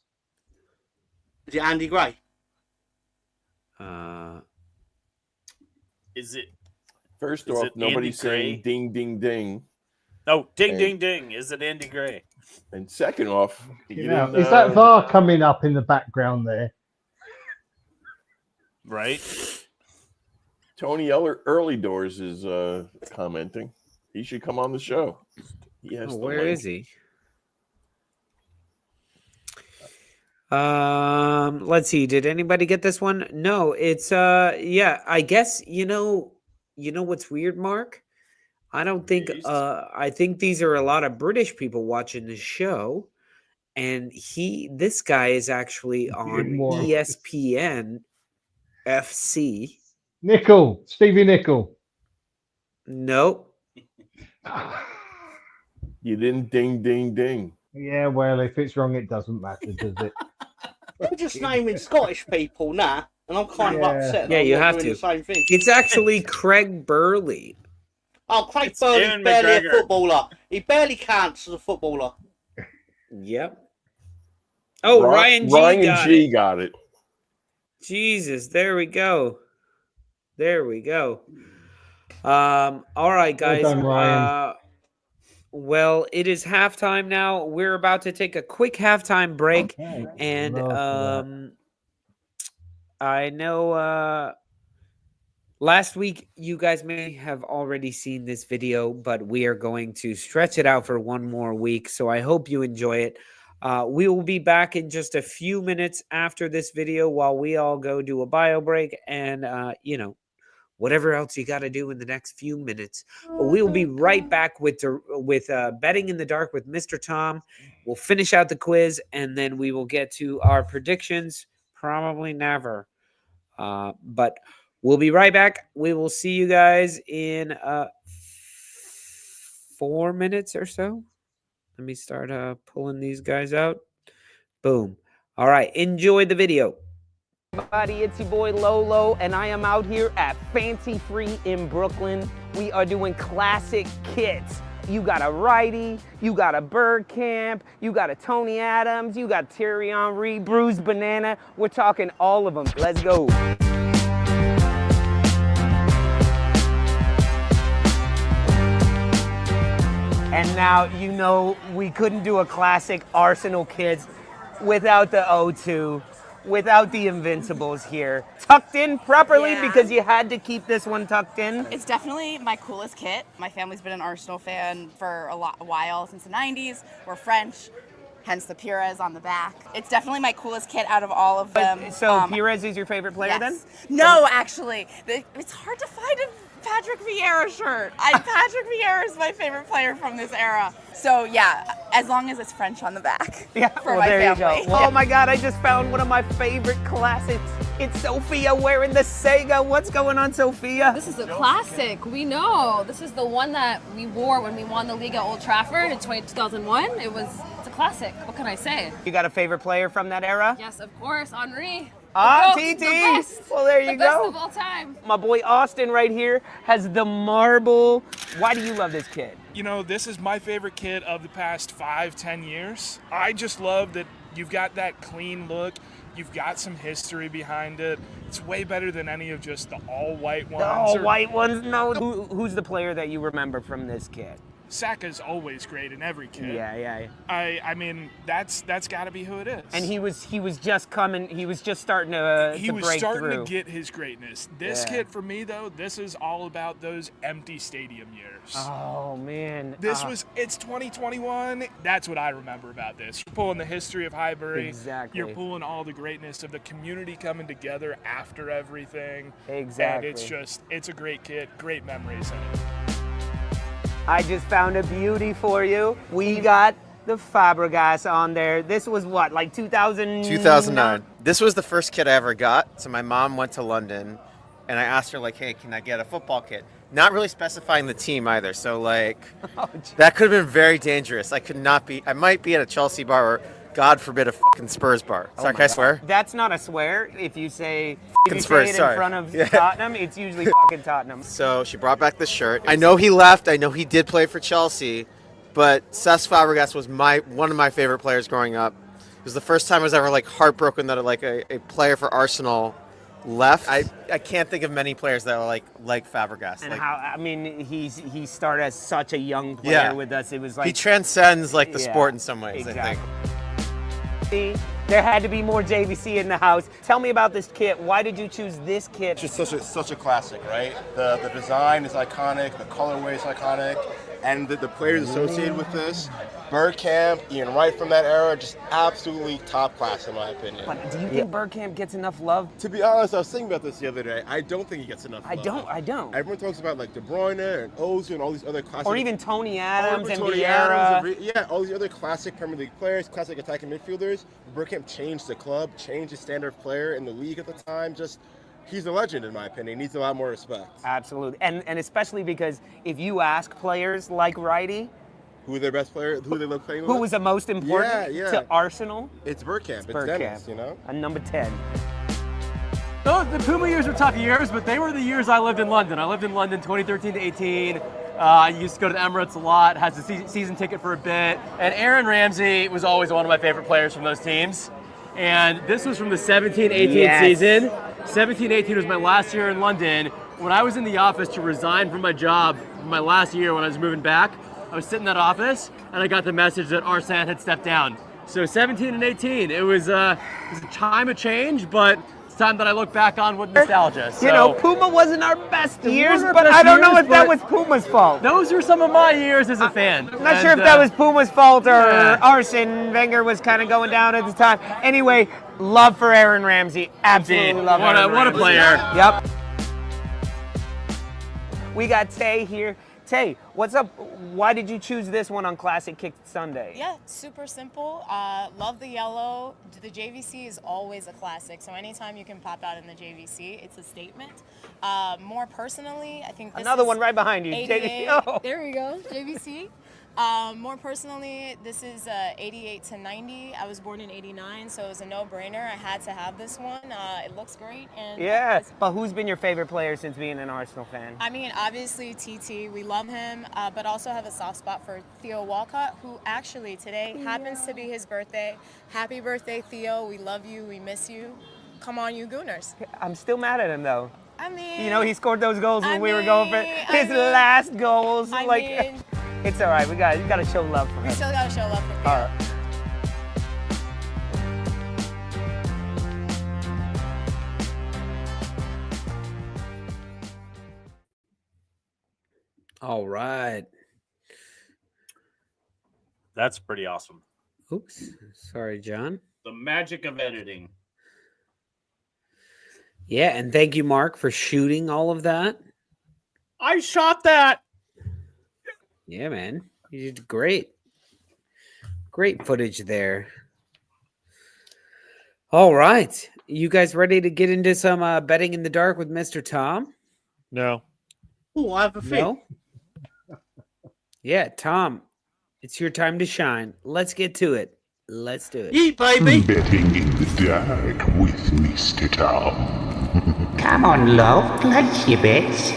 Is it Andy Gray? Is it? First Is off, it nobody's Andy saying Gray? ding, ding, ding. No, ding, ding, ding. Is it Andy Gray? And second off, Is that VAR coming up in the background there? Right. Tony Early Doors is commenting. He should come on the show. He has the where link. is he? Let's see. Did anybody get this one? No, it's yeah, I guess you know what's weird, Mark? I don't think I think these are a lot of British people watching this show, and this guy is actually on ESPN FC. Stevie Nicol. Nope. You didn't ding, ding, ding. Yeah, well, if it's wrong, it doesn't matter, does it? They're just naming Scottish people now, and I'm kind of upset. Yeah, that you I'm not have doing to. The same thing. It's actually Craig Burley. Oh, Craig Burley's barely a footballer. He barely counts as a footballer. Yep. Oh, Ryan G got it. Jesus, there we go. There we go. All right, guys. Well done, Ryan. Well, it is halftime now. We're about to take a quick halftime break. Okay. And I know last week you guys may have already seen this video, but we are going to stretch it out for one more week. So I hope you enjoy it. We will be back in just a few minutes after this video while we all go do a bio break and, whatever else you got to do in the next few minutes. But we will be right back with Betting in the Dark with Mr. Tom. We'll finish out the quiz, and then we will get to our predictions. Probably never. But we'll be right back. We will see you guys in 4 minutes or so. Let me start pulling these guys out. Boom. All right. Enjoy the video. Everybody, it's your boy Lolo, and I am out here at Fancy Free in Brooklyn. We are doing classic kits. You got a righty, you got a Bird Camp, you got a Tony Adams, you got Thierry Henry, Bruce Banana. We're talking all of them. Let's go. And now, we couldn't do a classic Arsenal kids without the O2. Without the Invincibles here. Tucked in properly because you had to keep this one tucked in. It's definitely my coolest kit. My family's been an Arsenal fan for a while, since the 90s. We're French, hence the Pires on the back. It's definitely my coolest kit out of all of them. So Pires is your favorite player then? No, actually. It's hard to find a Patrick Vieira shirt. Patrick Vieira is my favorite player from this era. So yeah, as long as it's French on the back. Yeah, for my family. You go. Oh my God, I just found one of my favorite classics. It's Sophia wearing the Sega. What's going on, Sophia? This is a classic. We know. This is the one that we wore when we won the league at Old Trafford in 2001. It's a classic. What can I say? You got a favorite player from that era? Yes, of course, Henry. TT. Well, there you the go. Best of all time. My boy Austin right here has the marble. Why do you love this kid? This is my favorite kid of the past 5-10 years. I just love that you've got that clean look. You've got some history behind it. It's way better than any of just the all-white ones. The all-white ones? No. Who's the player that you remember from this kid? Saka's always great in every kid. Yeah. I mean, that's got to be who it is. And he was just coming. He was just starting to he was break starting through. to get his greatness. This kid, for me though, this is all about those empty stadium years. Oh man, It's 2021. That's what I remember about this. You're pulling the history of Highbury. Exactly. You're pulling all the greatness of the community coming together after everything. Exactly. And it's a great kid, great memories in it. I just found a beauty for you. We got the Fabregas on there. This was what, like 2009. This was the first kit I ever got. So my mom went to London, and I asked her, like, hey, can I get a football kit? Not really specifying the team either. So, like, that could have been very dangerous. I might be at a Chelsea bar or, God forbid, a fucking Spurs bar. Sorry, can I swear? That's not a swear. If you say Spurs, it sorry. in front of Tottenham, it's usually fucking Tottenham. So she brought back this shirt. I know he left. I know he did play for Chelsea, but Cesc Fabregas was one of my favorite players growing up. It was the first time I was ever like heartbroken that a player for Arsenal left. I can't think of many players that are like Fabregas. And he started as such a young player with us. It was like he transcends like the sport in some ways. Exactly. I think. There had to be more JVC in the house. Tell me about this kit. Why did you choose this kit? It's just such a classic, right? The design is iconic, the colorway is iconic, and the players associated with this, Bergkamp, Ian Wright from that era, just absolutely top class in my opinion. But do you think Bergkamp gets enough love? To be honest, I was thinking about this the other day. I don't think he gets enough love. I don't. Everyone talks about like De Bruyne and Ozil and all these other classic. Or even Tony Adams and Vieira. All these other classic Premier League players, classic attacking midfielders. Bergkamp changed the club, changed the standard of player in the league at the time. He's a legend in my opinion. He needs a lot more respect. Absolutely, and especially because if you ask players like Righty, who are their best player? Who they love playing with? Who was the most important to Arsenal? It's Bergkamp. It's Dennis, you know? And number 10. The Puma years were tough years, but they were the years I lived in London. I lived in London 2013 to 18. I used to go to the Emirates a lot, had a season ticket for a bit. And Aaron Ramsey was always one of my favorite players from those teams. And this was from the 17-18 season. 17-18 was my last year in London. When I was in the office to resign from my job, my last year when I was moving back, I was sitting in that office and I got the message that Arsene had stepped down. So 17 and 18, it was a time of change, but it's time that I look back on with nostalgia. So, you know, Puma wasn't our best years, but I don't know if that was Puma's fault. Those are some of my years as a fan. I'm not sure if that was Puma's fault or Arsene Wenger was kind of going down at the time. Anyway, love for Aaron Ramsey. Absolutely love Aaron Ramsey. What a player. Yep. We got Tay here. Tay, what's up? Why did you choose this one on Classic Kick Sunday? Yeah, super simple. Love the yellow. The JVC is always a classic, so anytime you can pop out in the JVC, it's a statement. More personally, I think this Another is one right behind you. 88. Oh. There we go, JVC. More personally, this is 88 to 90. I was born in 89, so it was a no-brainer. I had to have this one. It looks great. And yeah, but who's been your favorite player since being an Arsenal fan? I mean, obviously TT, we love him, but also have a soft spot for Theo Walcott, who actually today happens to be his birthday. Happy birthday, Theo. We love you. We miss you. Come on, you Gooners. I'm still mad at him, though. I mean, you know, he scored those goals when we were going for his last goals. It's all right. We got to show love for him. We still got to show love for him. All right. All right. That's pretty awesome. Oops. Sorry, John. The magic of editing. Yeah, and thank you, Mark, for shooting all of that. I shot that. Yeah, man. You did great. Great footage there. All right. You guys ready to get into some betting in the dark with Mr. Tom? No. Oh, I have a thing. No? Yeah, Tom, it's your time to shine. Let's get to it. Let's do it. Yeet, baby. Betting in the dark with Mr. Tom. Come on, love. Place your bets.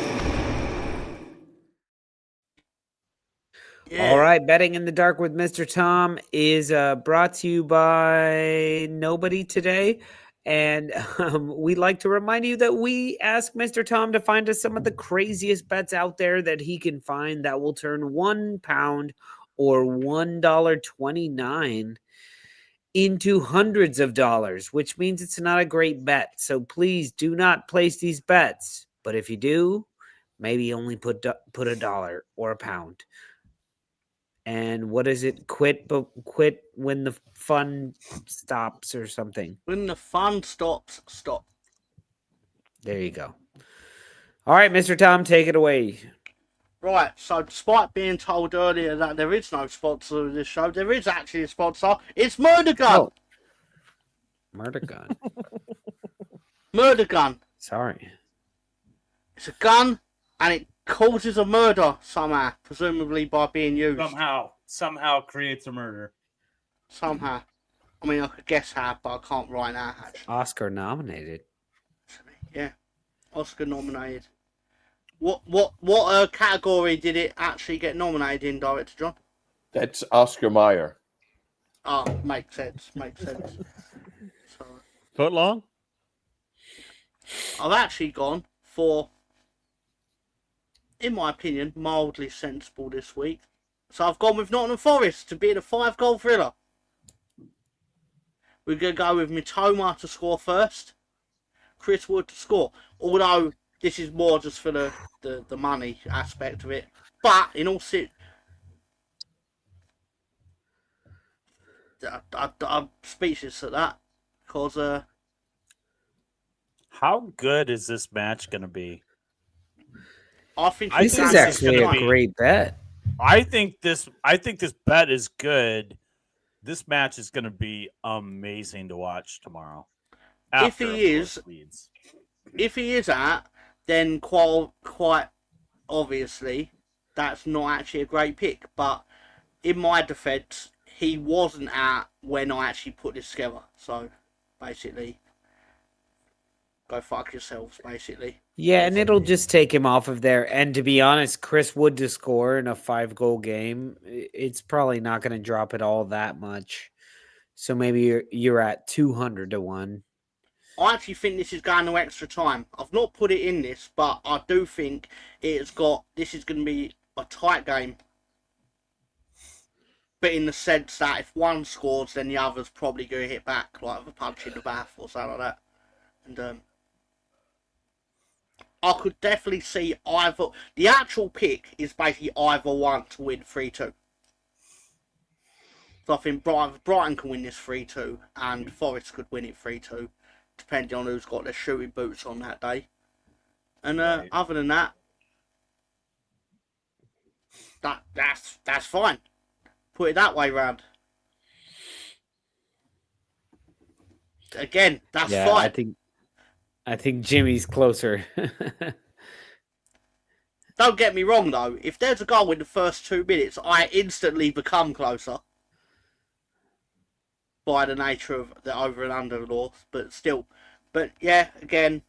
Yeah. All right, Betting in the Dark with Mr. Tom is brought to you by nobody today. And we'd like to remind you that we asked Mr. Tom to find us some of the craziest bets out there that he can find that will turn £1 or $1.29 into hundreds of dollars, which means it's not a great bet. So please do not place these bets. But if you do, maybe only put $1 or £1. And what is it? Quit when the fun stops or something. When the fun stops, stop. There you go. All right, Mr. Tom, take it away. Right, so despite being told earlier that there is no sponsor of this show, there is actually a sponsor. It's Murder Gun. Oh. Murder Gun. Murder Gun. Sorry. It's a gun, and it causes a murder somehow, presumably by being used. Somehow creates a murder. Somehow. I mean, I could guess how, but I can't right now, actually. Oscar nominated. Yeah, Oscar nominated. What category did it actually get nominated in, Director John? That's Oscar Mayer. Oh, makes sense. So, Foot long? I've actually gone for, in my opinion, mildly sensible this week. So I've gone with Nottingham Forest to be the 5-goal thriller. We're going to go with Mitoma to score first, Chris Wood to score. Although this is more just for the money aspect of it. But in all I'm speechless at that. Because how good is this match going to be? I think this is actually a great bet. I think this bet is good. This match is going to be amazing to watch tomorrow. If he is at, then quite obviously that's not actually a great pick. But in my defence, he wasn't at when I actually put this together. So basically, go fuck yourselves, basically. Yeah, and it'll just take him off of there. And to be honest, Chris Wood to score in a 5-goal game, it's probably not going to drop it all that much. So maybe you're at 200 to 1. I actually think this is going to extra time. I've not put it in this, but I do think this is going to be a tight game. But in the sense that if one scores, then the other's probably going to hit back, like a punch in the bath or something like that. And I could definitely see either. The actual pick is basically either one to win 3-2. So I think Brighton can win this 3-2, and Forest could win it 3-2, depending on who's got their shooting boots on that day. And other than that, that's fine. Put it that way round. Again, that's fine. I think Jimmy's closer. Don't get me wrong though. If there's a goal in the first 2 minutes, I instantly become closer. By the nature of the over and under law, but still. But yeah, again,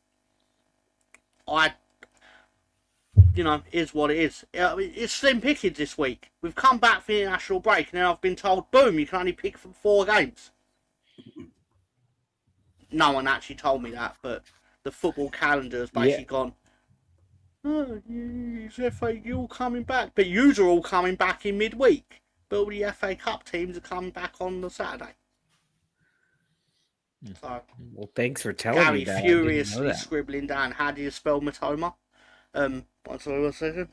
is what it is. It's slim pickings this week. We've come back for the international break, and then I've been told, boom, you can only pick from 4 games. No one actually told me that, but the football calendar has basically gone, oh, is FA all coming back? But yous are all coming back in midweek. But all the FA Cup teams are coming back on the Saturday. So, well, thanks for telling me that. Gary furiously scribbling down, how do you spell Matoma? One second.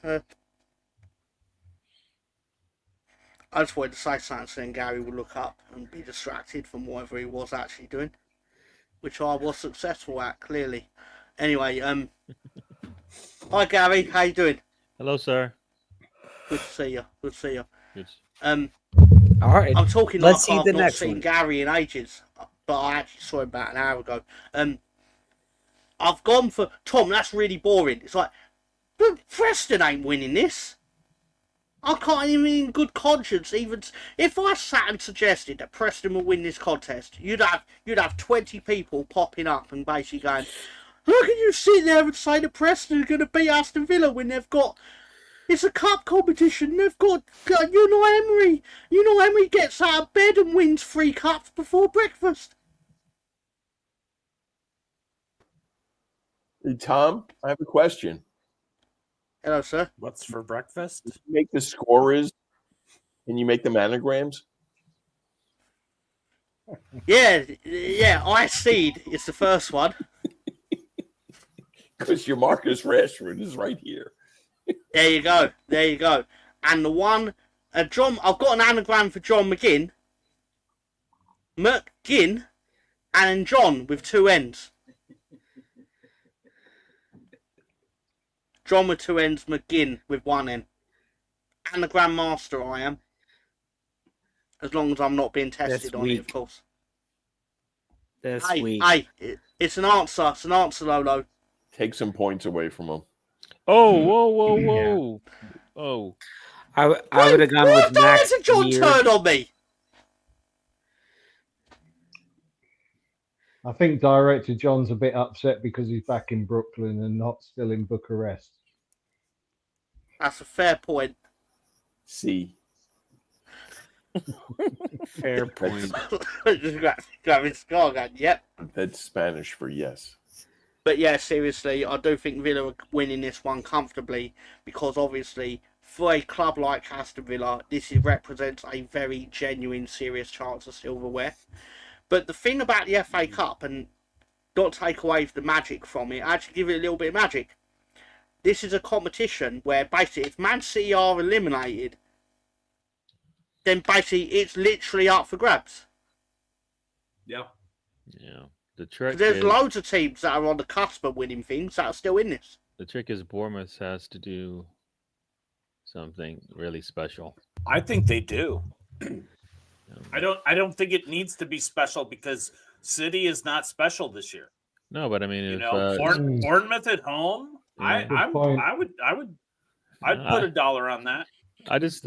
I just wanted to say something so then Gary would look up and be distracted from whatever he was actually doing. Which I was successful at, clearly. Anyway, hi Gary, how you doing? Hello, sir. Good to see you. Good. All right. I'm talking Let's like see I've the not next seen one. Gary in ages, but I actually saw him about an hour ago. I've gone for Tom. That's really boring. It's like, but Preston ain't winning this. I can't even in good conscience even if I sat and suggested that Preston will win this contest, you'd have 20 people popping up and basically going, how can you sit there and say that Preston are going to beat Aston Villa when it's a cup competition, they've got Emery. Emery gets out of bed and wins 3 cups before breakfast. Hey, Tom, I have a question. Hello, sir. What's for breakfast? Can you make the scorers? Can you make them anagrams? Yeah. I seed is the first one. Because your Marcus Rashford is right here. There you go. And the one, John. I've got an anagram for John McGinn. McGinn, and John with 2 N's. John with 2 N's, McGinn with 1 N. Anagram master I am. As long as I'm not being tested on it, of course. Hey, it's an answer. It's an answer, Lolo. Take some points away from him. Oh, whoa. Oh. I would have gone with Max. What John turned on me? I think director John's a bit upset because he's back in Brooklyn and not still in Bucharest. That's a fair point. See. Fair point. Just grabbing scar gun. Yep. That's Spanish for yes. But yeah, seriously, I do think Villa are winning this one comfortably because obviously for a club like Aston Villa, this represents a very genuine, serious chance of silverware. But the thing about the FA Cup, and not take away the magic from it, actually give it a little bit of magic. This is a competition where basically if Man City are eliminated, then basically it's literally up for grabs. Yeah. The trick There's loads of teams that are on the cusp of winning things that are still in this. The trick is Bournemouth has to do something really special. I think they do. I don't think it needs to be special because City is not special this year. No, but I mean, Bournemouth at home, Yeah. I'd put $1 on that. As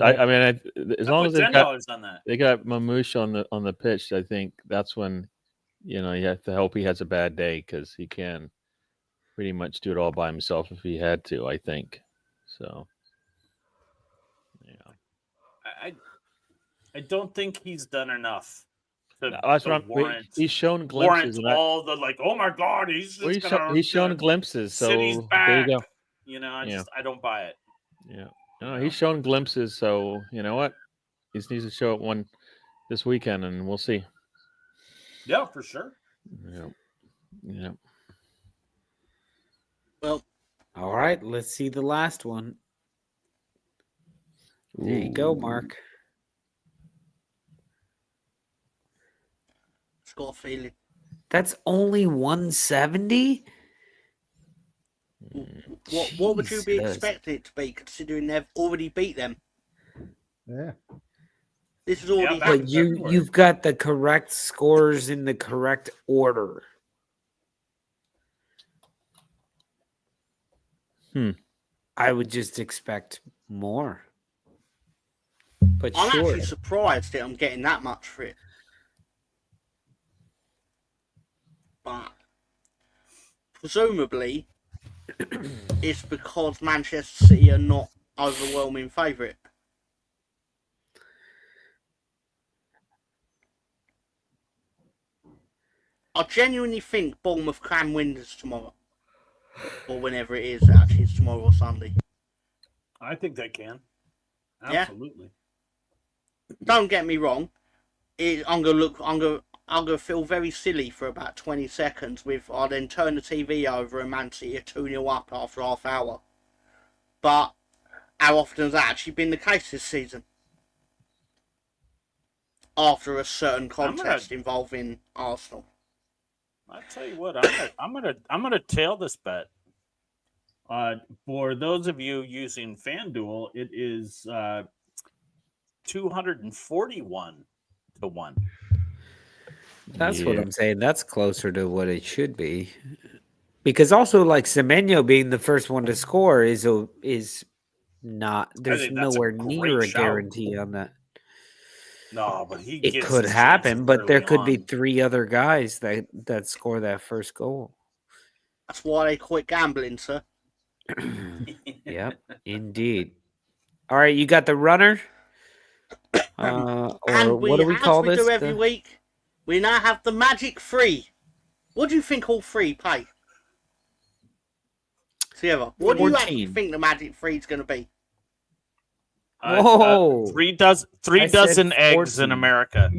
long as $10 on that. they got Mamouche on the pitch, I think that's when you have to hope he has a bad day because he can pretty much do it all by himself if he had to. I think so. I don't think he's done enough. He's shown glimpses. All the oh my God, he's shown glimpses. So City's back. there you go. I don't buy it. Yeah, no, he's shown glimpses. So you know what, he needs to show it one this weekend, and we'll see. Yeah, for sure. Yeah. Well, all right. Let's see the last one. There you go, Mark. It's got a feeling. That's only 170. What would you be expecting it to be, considering they've already beat them? Yeah. This is already. But you've got the correct scores in the correct order. I would just expect more. But I'm sure. actually surprised that I'm getting that much for it. But presumably, it's because Manchester City are not overwhelming favourite. I genuinely think Bournemouth can win this tomorrow. Or whenever it is, actually, it's tomorrow or Sunday. I think they can. Yeah? Absolutely. Don't get me wrong. I'm gonna feel very silly for about 20 seconds I'll then turn the TV over and Man City are 2-0 up after half hour. But how often has that actually been the case this season? After a certain contest involving Arsenal. I tell you what, I'm gonna tail this bet. For those of you using FanDuel, it is 241 to 1. That's what I'm saying. That's closer to what it should be. Because also, like Semenyo being the first one to score is not. There's nowhere near a guarantee on that. No, but it could happen, but there could be 3 other guys that score that first goal. That's why they quit gambling, sir. Yep, indeed. All right, you got the runner. Or what do we call this? Do every week. We now have the Magic 3. What do you think all 3 pay? together. What do you actually 14. think the Magic 3 is going to be? Whoa. 3 dozen eggs in 14. America.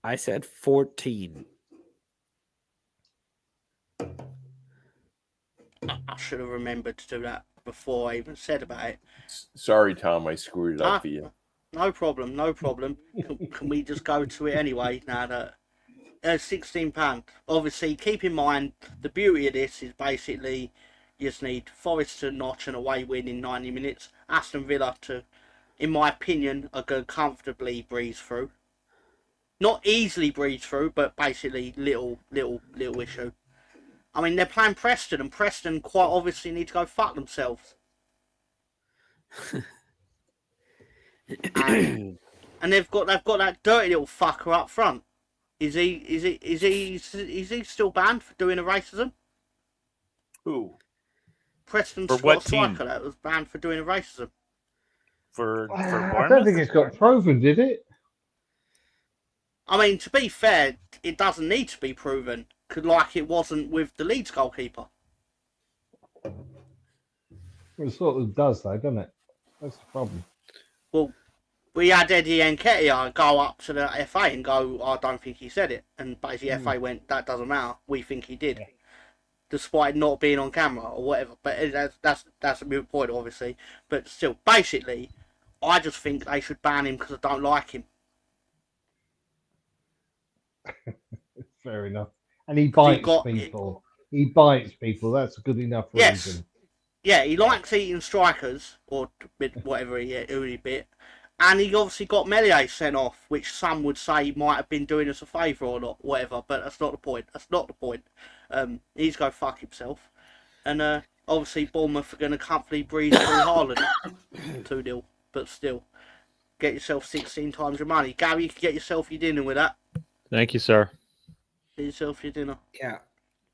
I said 14. I should have remembered to do that before I even said about it. Sorry, Tom, I screwed it up for you. No problem, no problem. Can we just go to it anyway now that £16? Obviously, keep in mind the beauty of this is basically you just need Forest to notch an away win in 90 minutes. Aston Villa to, in my opinion, are going to comfortably breeze through. Not easily breeze through, but basically little issue. I mean, they're playing Preston, and Preston quite obviously need to go fuck themselves. and they've got that dirty little fucker up front. Is he still banned for doing a racism? Who? Preston's For what striker team? that was banned for doing a racism. For I don't Bournemouth? think it's got proven, did it? I mean, to be fair, it doesn't need to be proven, like it wasn't with the Leeds goalkeeper. It sort of does, though, doesn't it? That's the problem. Well, we had Eddie Nketiah go up to the FA and go, I don't think he said it. And basically FA went, that doesn't matter. We think he did. Yeah. Despite not being on camera or whatever. But that's a moot point, obviously. But still, basically, I just think they should ban him because I don't like him. Fair enough. And he bites people. He bites people. That's a good enough reason. Yeah, he likes eating strikers, or whatever who he bit. And he obviously got Melier sent off, which some would say might have been doing us a favour or not, whatever. But that's not the point. That's not the point. He's go fuck himself. And obviously Bournemouth are going to comfortably breeze through Haaland 2-0. But still, get yourself 16 times your money. Gary, you can get yourself your dinner with that. Thank you, sir. Get yourself your dinner. Yeah.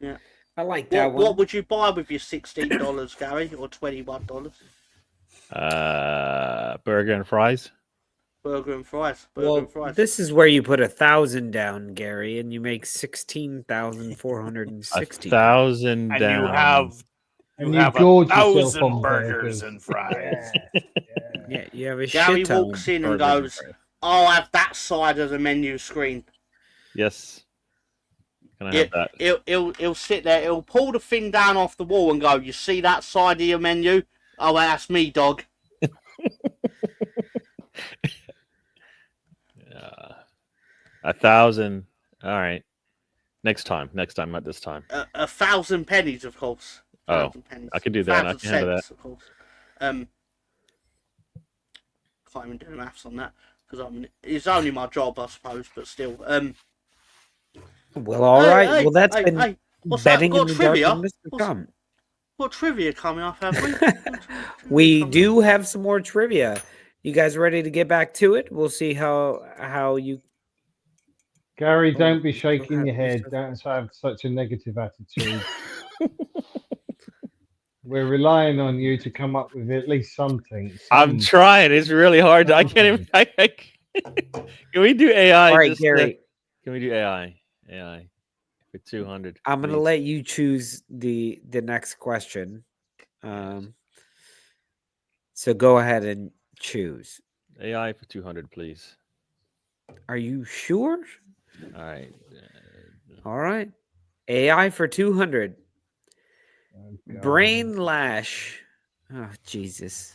Yeah. I like that one. What would you buy with your $16, Gary, or $21? Burger and fries. Burger and fries. This is where you put 1,000 down, Gary, and you make 16,460. 1,000 And down. you have 1,000 burgers and fries. Yeah, you have a Gary shit ton walks of in and burgers goes, I'll have that side of the menu screen. Yes. Can I have that? He'll sit there, he'll pull the thing down off the wall and go, you see that side of your menu? Oh, well, that's me, dog. 1,000. All right. Next time, not this time. 1,000 pennies, of course. Oh, pennies. I can do that. I can handle that. Of course. Can't even do the maths on that because it's only my job, I suppose, but still. Well, all right. Well, that's been betting in the dark and Mr. Come. What trivia coming up, have we? We do have some more trivia. You guys ready to get back to it? We'll see how you. Gary, don't be shaking your head. Don't have such a negative attitude. We're relying on you to come up with at least something. I'm trying. It's really hard. I can't even. Can we do AI? All right, Gary. Can we do AI? AI for 200. I'm going to let you choose the next question. So go ahead and choose. AI for 200, please. Are you sure? All right. All right. AI for 200. Brain lash. Oh, Jesus.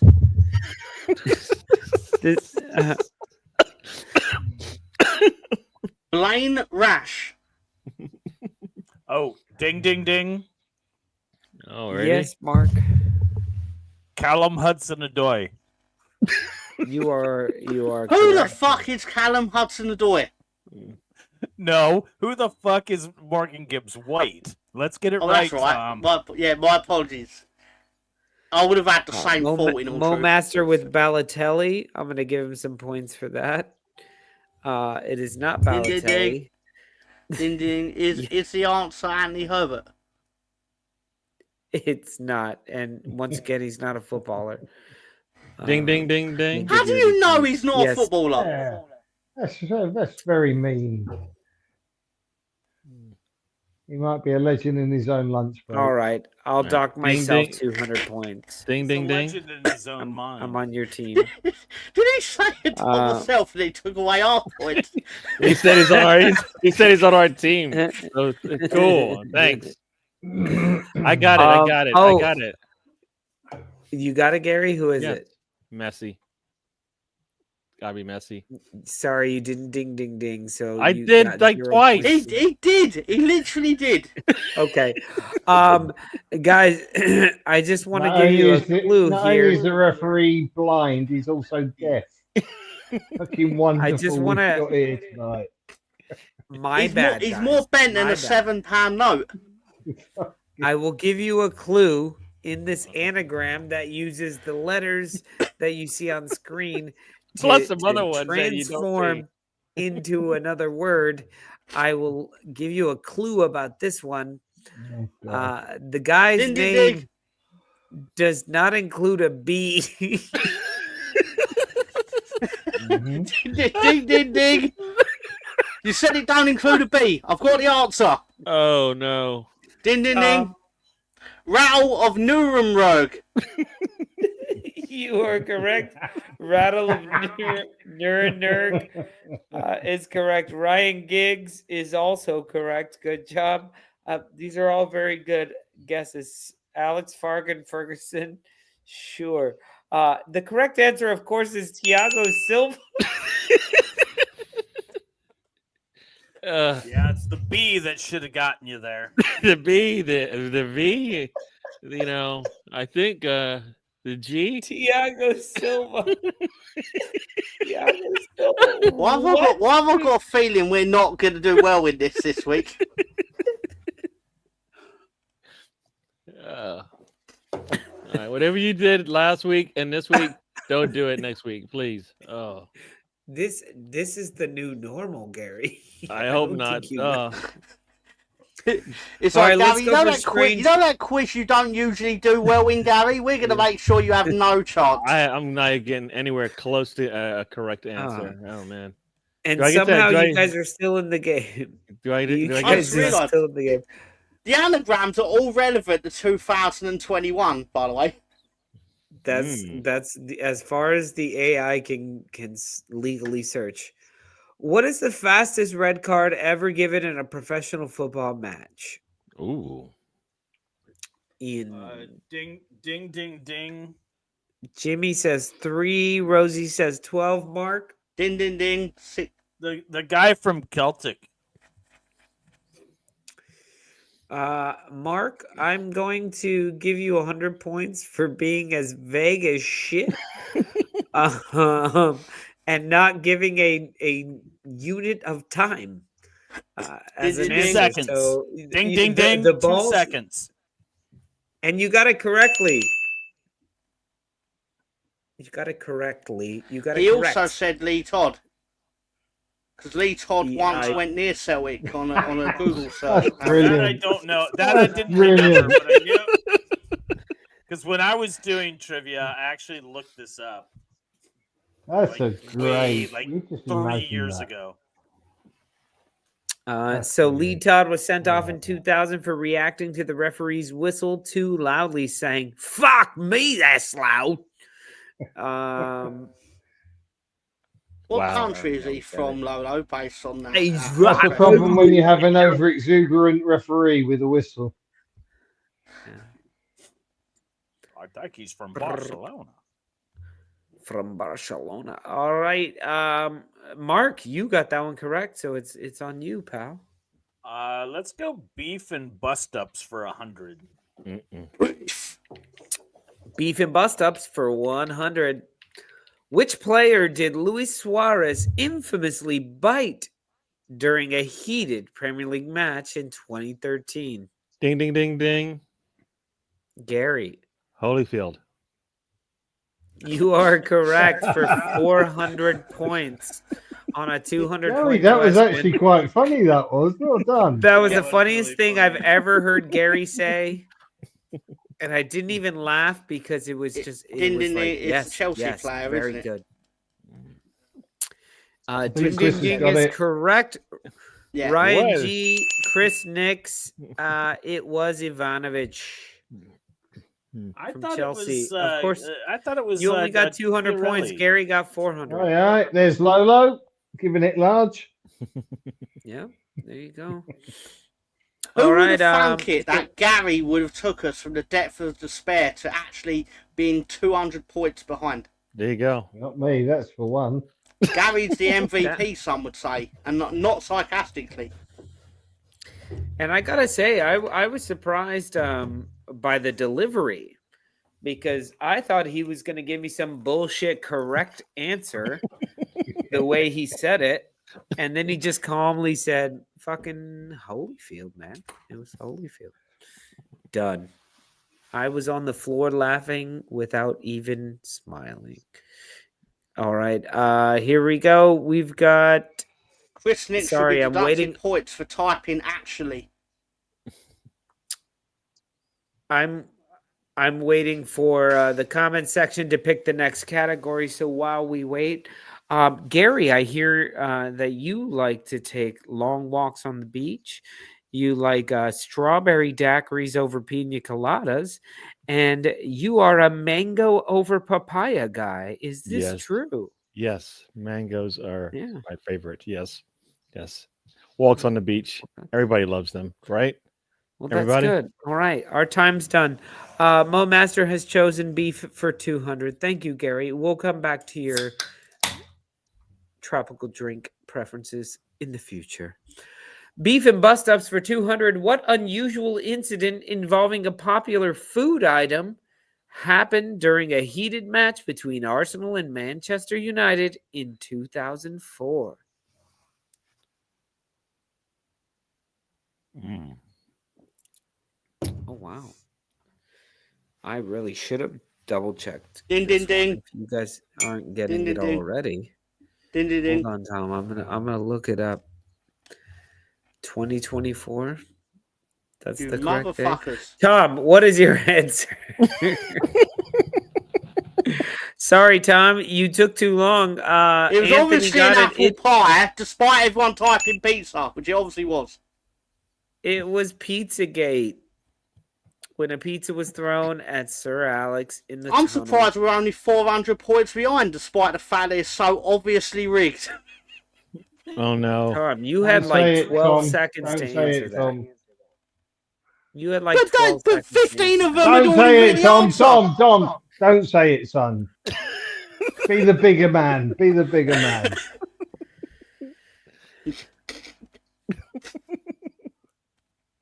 Blaine Rash. Oh, ding, ding, ding. Oh, really? Yes, Mark. Callum Hudson-Odoi. You are Who correct. the fuck is Callum Hudson-Odoi? No, who the fuck is Morgan Gibbs White? Let's get it right, That's right. Tom. My apologies. I would have had the same fault in all Mo truth. Master with Balotelli. I'm going to give him some points for that. It is not Balotelli. Ding ding. Is the answer Anthony Herbert? It's not. And once again, he's not a footballer. Ding, ding, ding, ding. How do you know he's not a Yes. footballer? That's very mean. He might be a legend in his own lunch break. All right, I'll dock Ding, myself ding. 200 points. Ding, ding, ding. Legend in his own mind. I'm on your team. Did he say it on himself and he took away our points? He said he's on our. He said he's on our team. So, cool. Thanks. I got it. I got it. I got it. You got it, Gary? Who is it? Messi. Gotta be Messi. Sorry, you didn't ding ding ding. So I you did got like 0 twice. points. He did. He literally did. Okay. Guys, I just want to Not give only you a is the- clue not only here. is the referee blind, he's also deaf. Fucking wonderful. I just we've wanna- got here tonight. My He's bad. He's guys. more bent than My a bad. £7 note. I will give you a clue in this anagram that uses the letters that you see on screen Plus some other ones that you don't transform into another word. I will give you a clue about this one. The guy's Ding, ding, name ding. does not include a B. Ding, ding, ding, ding. You said it don't include a B. I've got the answer. Oh no. Ding, ding, ding. Rattle of Nuremberg. You are correct. Rattle of Nuremberg is correct. Ryan Giggs is also correct. Good job. These are all very good guesses. Alex Ferguson, sure. The correct answer, of course, is Thiago Silva. Yeah, it's the B that should have gotten you there. The B, the V. You know, I think the G. Thiago Silva. Thiago Silva. Why have I got a feeling we're not going to do well with this week? All right, whatever you did last week and this week, don't do it next week, please. Oh, This is the new normal, Gary. I hope don't not. think you know. It's All like, right, let's Gary, go for strange- you know that quiz you don't usually do well in, Gary? We're going to make sure you have no chance. I'm not getting anywhere close to a correct answer. Oh man. And Do I get somehow that? you guys are still in the game. Do I You get guys are realised- still in the game. The anagrams are all relevant to 2021, by the way. That's as far as the AI can legally search. What is the fastest red card ever given in a professional football match? Ooh. Ian. Ding, ding, ding, ding. Jimmy says 3. Rosie says 12. Mark. Ding, ding, ding. The guy from Celtic. Mark, I'm going to give you 100 points for being as vague as shit, and not giving a unit of time as an answer. Seconds. So, Ding, ding, ding. The 2 balls, seconds. and you got it correctly. You got it correctly. You got it He correct. also said Lee Todd. Because Lee Todd once I- went near Celtic on a Google search. Brilliant. That I don't know. That I didn't Brilliant. remember, but I knew. Because when I was doing trivia, I actually looked this up. That's like, a great. like you just 3 imagine years that. ago. So Lee Todd was sent off in 2000 for reacting to the referee's whistle too loudly, saying "Fuck me, that's loud." What country is he from, Lolo, based on that? He's That's right. the problem when you have an over-exuberant referee with a whistle. I think he's from Barcelona. From Barcelona. All right, Mark, you got that one correct, so it's on you, pal. Let's go beef and bust ups for 100. Beef and bust ups for 100. Which player did Luis Suarez infamously bite during a heated Premier League match in 2013? Ding, ding, ding, ding. Gary, Holyfield. you are correct for 400 points on a 200 Gary, point that was question. actually quite funny. That was well done. That was Yeah, the it was funniest really thing funny. I've ever heard Gary say. And I didn't even laugh because it was just Ding, was ding, like, it's yes, Chelsea yes, player, very isn't it? good. think Ding Chris Ding has Ding got is it. correct. Yeah. Ryan What? G, Chris Nix, it was Ivanovic I from thought Chelsea. it was. Of course, I thought it was. you only got 200 points. Chiarelli. Gary got 400. All right, there's Lolo giving it large. Yeah, there you go. Who All would right, have thunk it that Gary would have took us from the depth of despair to actually being 200 points behind? There you go. Not me, that's for one. Gary's the MVP, some would say, and not sarcastically. And I gotta say, I was surprised by the delivery because I thought he was going to give me some bullshit correct answer the way he said it. And then he just calmly said, fucking Holyfield, man. It was Holyfield. Done. I was on the floor laughing without even smiling. All right. Here we go. We've got... Chris Nick should be deducting points for typing actually. I'm waiting for the comment section to pick the next category. So while we wait, Gary, I hear that you like to take long walks on the beach. You like strawberry daiquiris over pina coladas, and you are a mango over papaya guy. Is this true? Yes, mangoes are my favorite. Yes. Walks on the beach. Everybody loves them, right? Well, Everybody? that's good. All right, our time's done. Mo Master has chosen beef for 200. Thank you, Gary. We'll come back to your tropical drink preferences in the future. Beef and bust-ups for 200. What unusual incident involving a popular food item happened during a heated match between Arsenal and Manchester United in 2004? Oh, wow. I really should have double-checked. Ding, ding, ding. If you guys aren't getting Ding, it ding, ding. already. Ding, ding, ding. Hold on, Tom. I'm gonna look it up. 2024. That's You the correct day. motherfuckers. Tom, what is your answer? Sorry, Tom, you took too long. It was Anthony obviously an got apple pie, despite everyone typing pizza, which it obviously was. It was Pizzagate. When a pizza was thrown at Sir Alex in the I'm tunnel. surprised we're only 400 points behind, despite the fact that it's so obviously rigged. Oh no! Tom, you had like 12 seconds to answer that. Tom. You had like 12 seconds. 15 of them. Don't say it, Tom. Tom. Don't say it, son. Be the bigger man. Be the bigger man.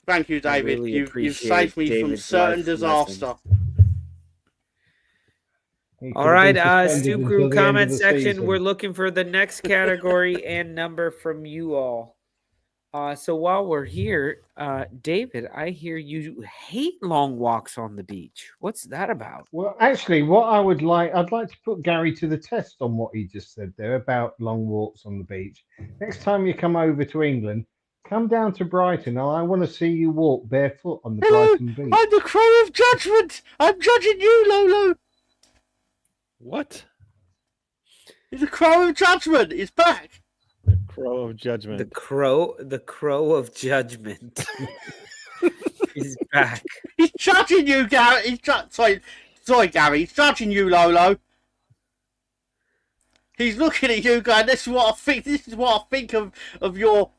Thank you, David. really You've saved me from David's certain life disaster. All right, Stoop Crew comment section. We're looking for the next category and number from you all. So while we're here, David, I hear you hate long walks on the beach. What's that about? Well, actually, I'd like to put Gary to the test on what he just said there about long walks on the beach. Next time you come over to England, come down to Brighton, and I want to see you walk barefoot on the Brighton beach. I'm the Crow of Judgment. I'm judging you, Lolo. What? The Crow of Judgment is back. Crow of Judgment. The crow of judgment is back. He's judging you, Gary. Sorry, Gary. He's judging you, Lolo. He's looking at you, going, "This is what I think. This is what I think of your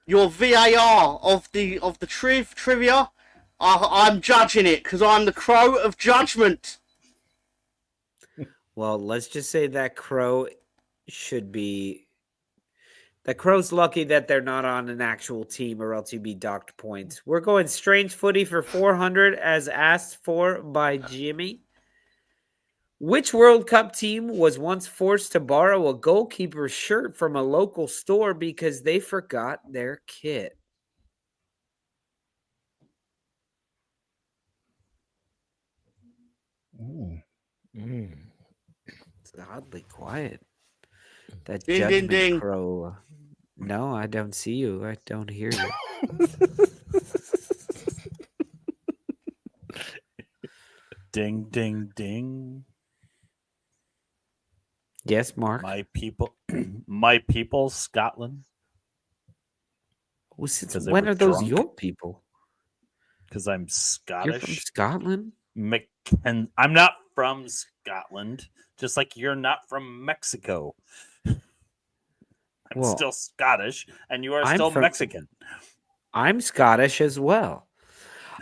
VAR of the trivia. I'm judging it because I'm the Crow of Judgment." Well, let's just say that crow should be. That crow's lucky that they're not on an actual team, or else you'd be docked points. We're going strange footy for 400, as asked for by Jimmy. Which World Cup team was once forced to borrow a goalkeeper's shirt from a local store because they forgot their kit? It's oddly quiet. That Ding, ding, judgment ding. crow. No, I don't see you. I don't hear you. Ding, ding, ding. Yes, Mark. My people, my people, Scotland. Since when are those your people? Because I'm Scottish. You're from Scotland? And I'm not from Scotland, just like you're not from Mexico. I'm still Scottish, and you are still Mexican. I'm Scottish as well.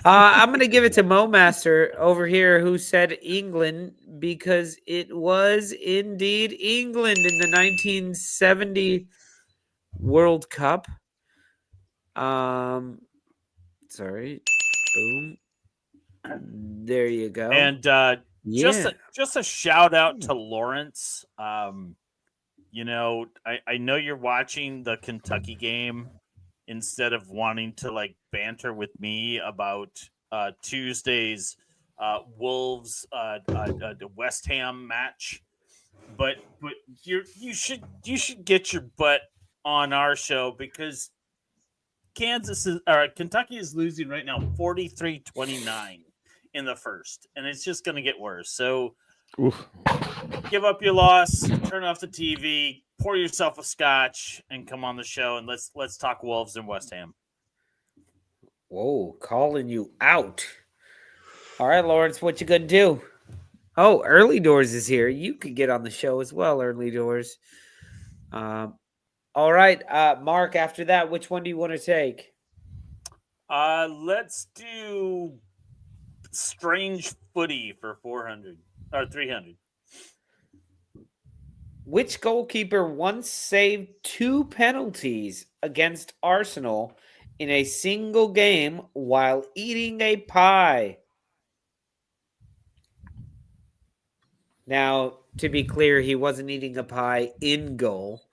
I'm going to give it to Mo Master over here, who said England, because it was indeed England in the 1970 World Cup. Sorry. Boom. There you go. And just a shout out to Lawrence. You know, I know you're watching the Kentucky game instead of wanting to like banter with me about Tuesday's Wolves West Ham match. But you should get your butt on our show, because Kentucky is losing right now 43-29 in the first, and it's just going to get worse. So give up your loss, turn off the TV, pour yourself a scotch, and come on the show, and let's talk Wolves and West Ham. Whoa, calling you out. All right, Lawrence, what you gonna do? Oh, Early Doors is here. You could get on the show as well, Early Doors. All right, Mark, after that, which one do you want to take? Let's do Strange Footy for 400 or 300. Which goalkeeper once saved 2 penalties against Arsenal in a single game while eating a pie? Now, to be clear, he wasn't eating a pie in goal.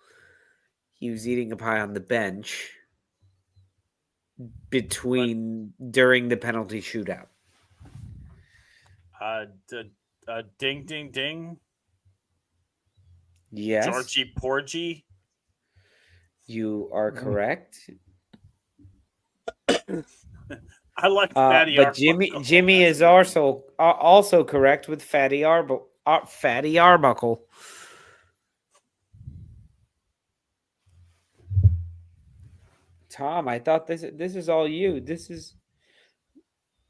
He was eating a pie on the bench during the penalty shootout. Ding, ding, ding. Yes. Georgie Porgy. You are correct. I like Fatty but Jimmy is also correct with Fatty Arbuckle. Tom, I thought this is all you. This is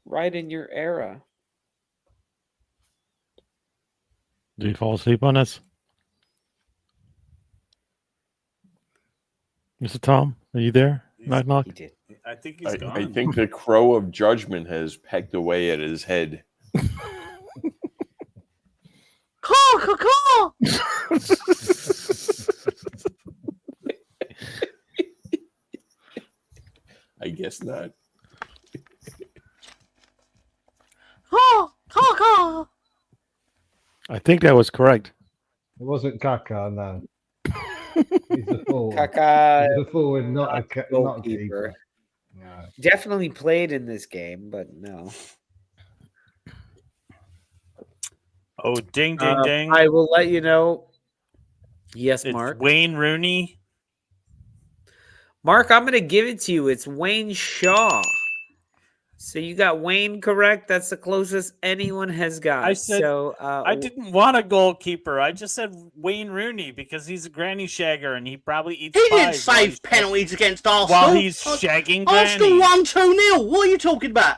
right in your era. Did you fall asleep on us? Mr. Tom, are you there? Knock, knock. He did. I think he's gone. I think the crow of judgment has pecked away at his head. Caw. I guess not. Caw. I think that was correct. It wasn't Kaka, no. He's a fool. Kaka, He's a fool and not a keeper. No. Definitely played in this game, but no. Oh, ding, ding, ding. I will let you know. Yes, It's Mark. Wayne Rooney. Mark, I'm going to give it to you. It's Wayne Shaw. So you got Wayne correct. That's the closest anyone has got. I said I didn't want a goalkeeper. I just said Wayne Rooney because he's a granny shagger and he probably eats He didn't pies save penalties against Arsenal. while he's shagging Arsenal granny. won 2-0. What are you talking about?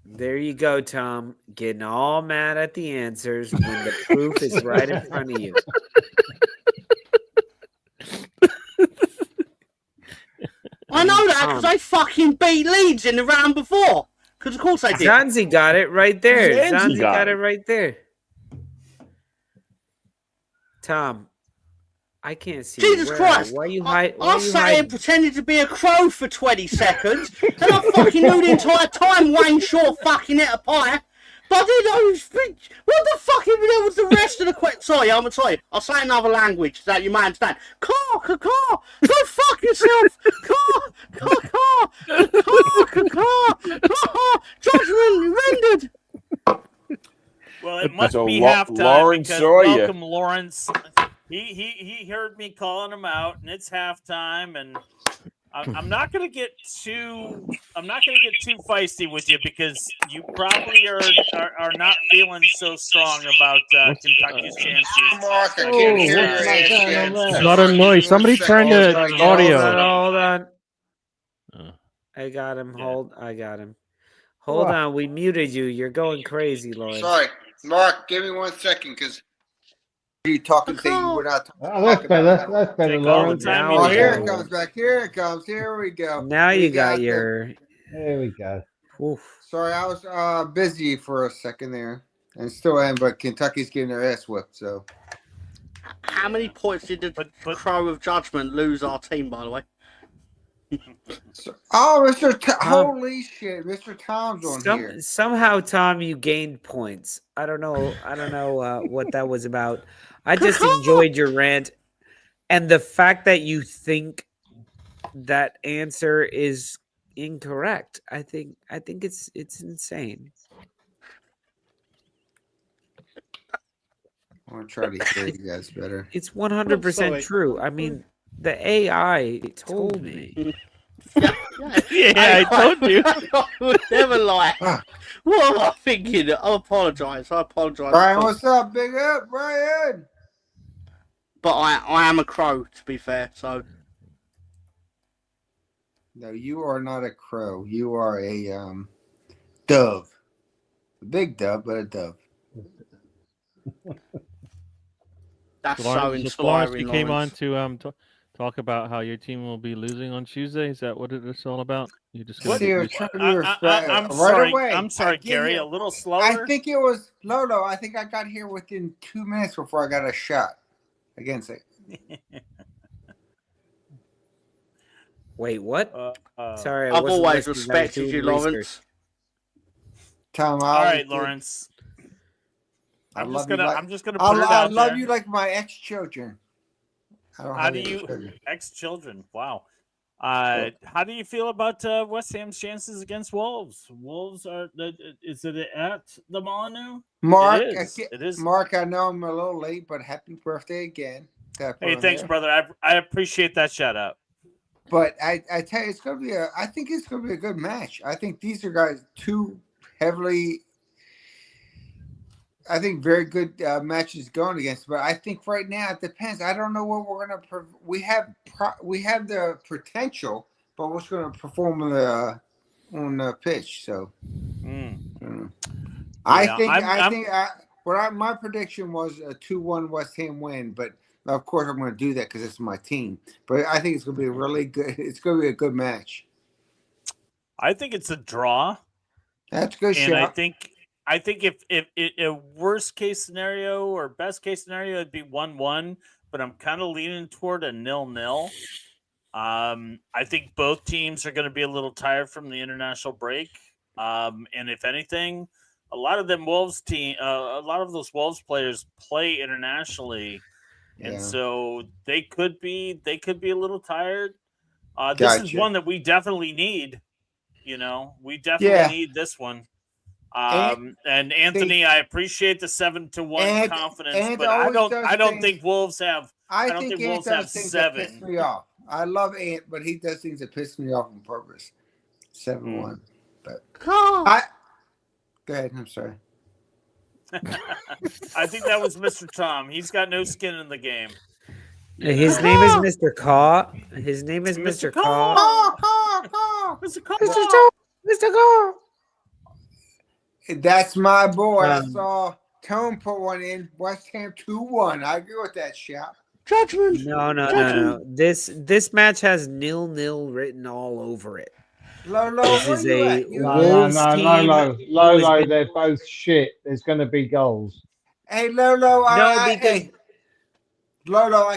There you go, Tom. Getting all mad at the answers when the proof is right in front of you. I know that because I fucking beat Leeds in the round before. Because of course I did. Zanzi got it right there. Zanzi got it right there. Tom, I can't see. Jesus Christ! Why you I sat here pretending to be a crow for 20 seconds, and I fucking knew the entire time Wayne Shaw fucking ate a pie. But I didn't know what the fuck was the rest of the question. Sorry, I'll say another language so that you might understand. Caw. Go fuck yourself. Caw. Judgment rendered. Well, it must So be halftime Lawrence because saw ya. welcome Lawrence. He heard me calling him out, and it's halftime, and I'm not gonna get too feisty with you because you probably are not feeling so strong about Kentucky's chances. Mark, I can't hear your ass yet. There's a lot of noise. Somebody turn the audio. Hold on. I got him. I got him. Hold on. We muted you. You're going crazy, Lawrence. Sorry, Mark. Give me 1 second, because you talking thing you were not talking Oh, that's better. That's better, Lawrence. Oh, here it comes back. Here it comes. Here we go. Now you got the- your. There we go. Oof. Sorry, I was busy for a second there, and still am. But Kentucky's getting their ass whipped. So, How many points did the Crow of Judgment lose our team, by the way? holy shit, Mr. Tom's on here. Somehow, Tom, you gained points. I don't know what that was about. I just enjoyed your rant, and the fact that you think that answer is incorrect. I think it's insane. I want to try to hear you guys better. It's 100% true. I mean, the AI told me. I told you. I would never lie. What am I thinking? I apologise. Brian, what's up? Big up, Brian. But I am a crow, to be fair. So no, you are not a crow. You are a dove. A big dove, but a dove. That's so Lawrence, inspiring. you came on to talk about how your team will be losing on Tuesday. Is that what it's all about? You just I'm sorry, Gary. A little slower. I think it was Lolo. I think I got here within 2 minutes before I got a shot against it. Wait, what? Sorry, I've always respected you, Lawrence. Tom, all right, Lawrence. I'm just gonna put it out I love there. you like my ex-children. How do you ex-children? Wow. How do you feel about West Ham's chances against Wolves? Wolves are. Is it at the Molyneux? Mark, it is. Mark, I know I'm a little late, but happy birthday again. Hey, thanks, brother. I appreciate that shout out. But I tell you, I think it's gonna be a good match. I think these are guys too heavily. I think very good matches going against, but I think right now it depends. I don't know what we're gonna. We have the potential, but what's going to perform on the pitch? So, I think my prediction was a 2-1 West Ham win, but of course I'm going to do that because it's my team. But I think it's going to be really good. It's going to be a good match. I think it's a draw. That's a good shot. And I think if a worst case scenario or best case scenario, it'd be 1-1, but I'm kind of leaning toward a 0-0. I think both teams are going to be a little tired from the international break. And if anything, a lot of those Wolves players play internationally. And so they could be a little tired. This is one that we definitely need. We definitely need this one. And Anthony, I appreciate the 7-1 confidence, but I don't think Wolves have. I don't think Wolves have 7. Piss me off. I love Ant, but he does things that piss me off on purpose. 7-1, but go ahead. I'm sorry. I think that was Mr. Tom. He's got no skin in the game. His name is Mr. Caw. His name is Mr. Caw. Mr. Caw. Mr. Caw. That's my boy. I saw Tone put one in. West Ham 2-1. I agree with that shout. Judgment. No. This match has 0-0 written all over it. Lolo, this is a Lolo. They're both shit. There's going to be goals. Hey, Lolo. Lolo,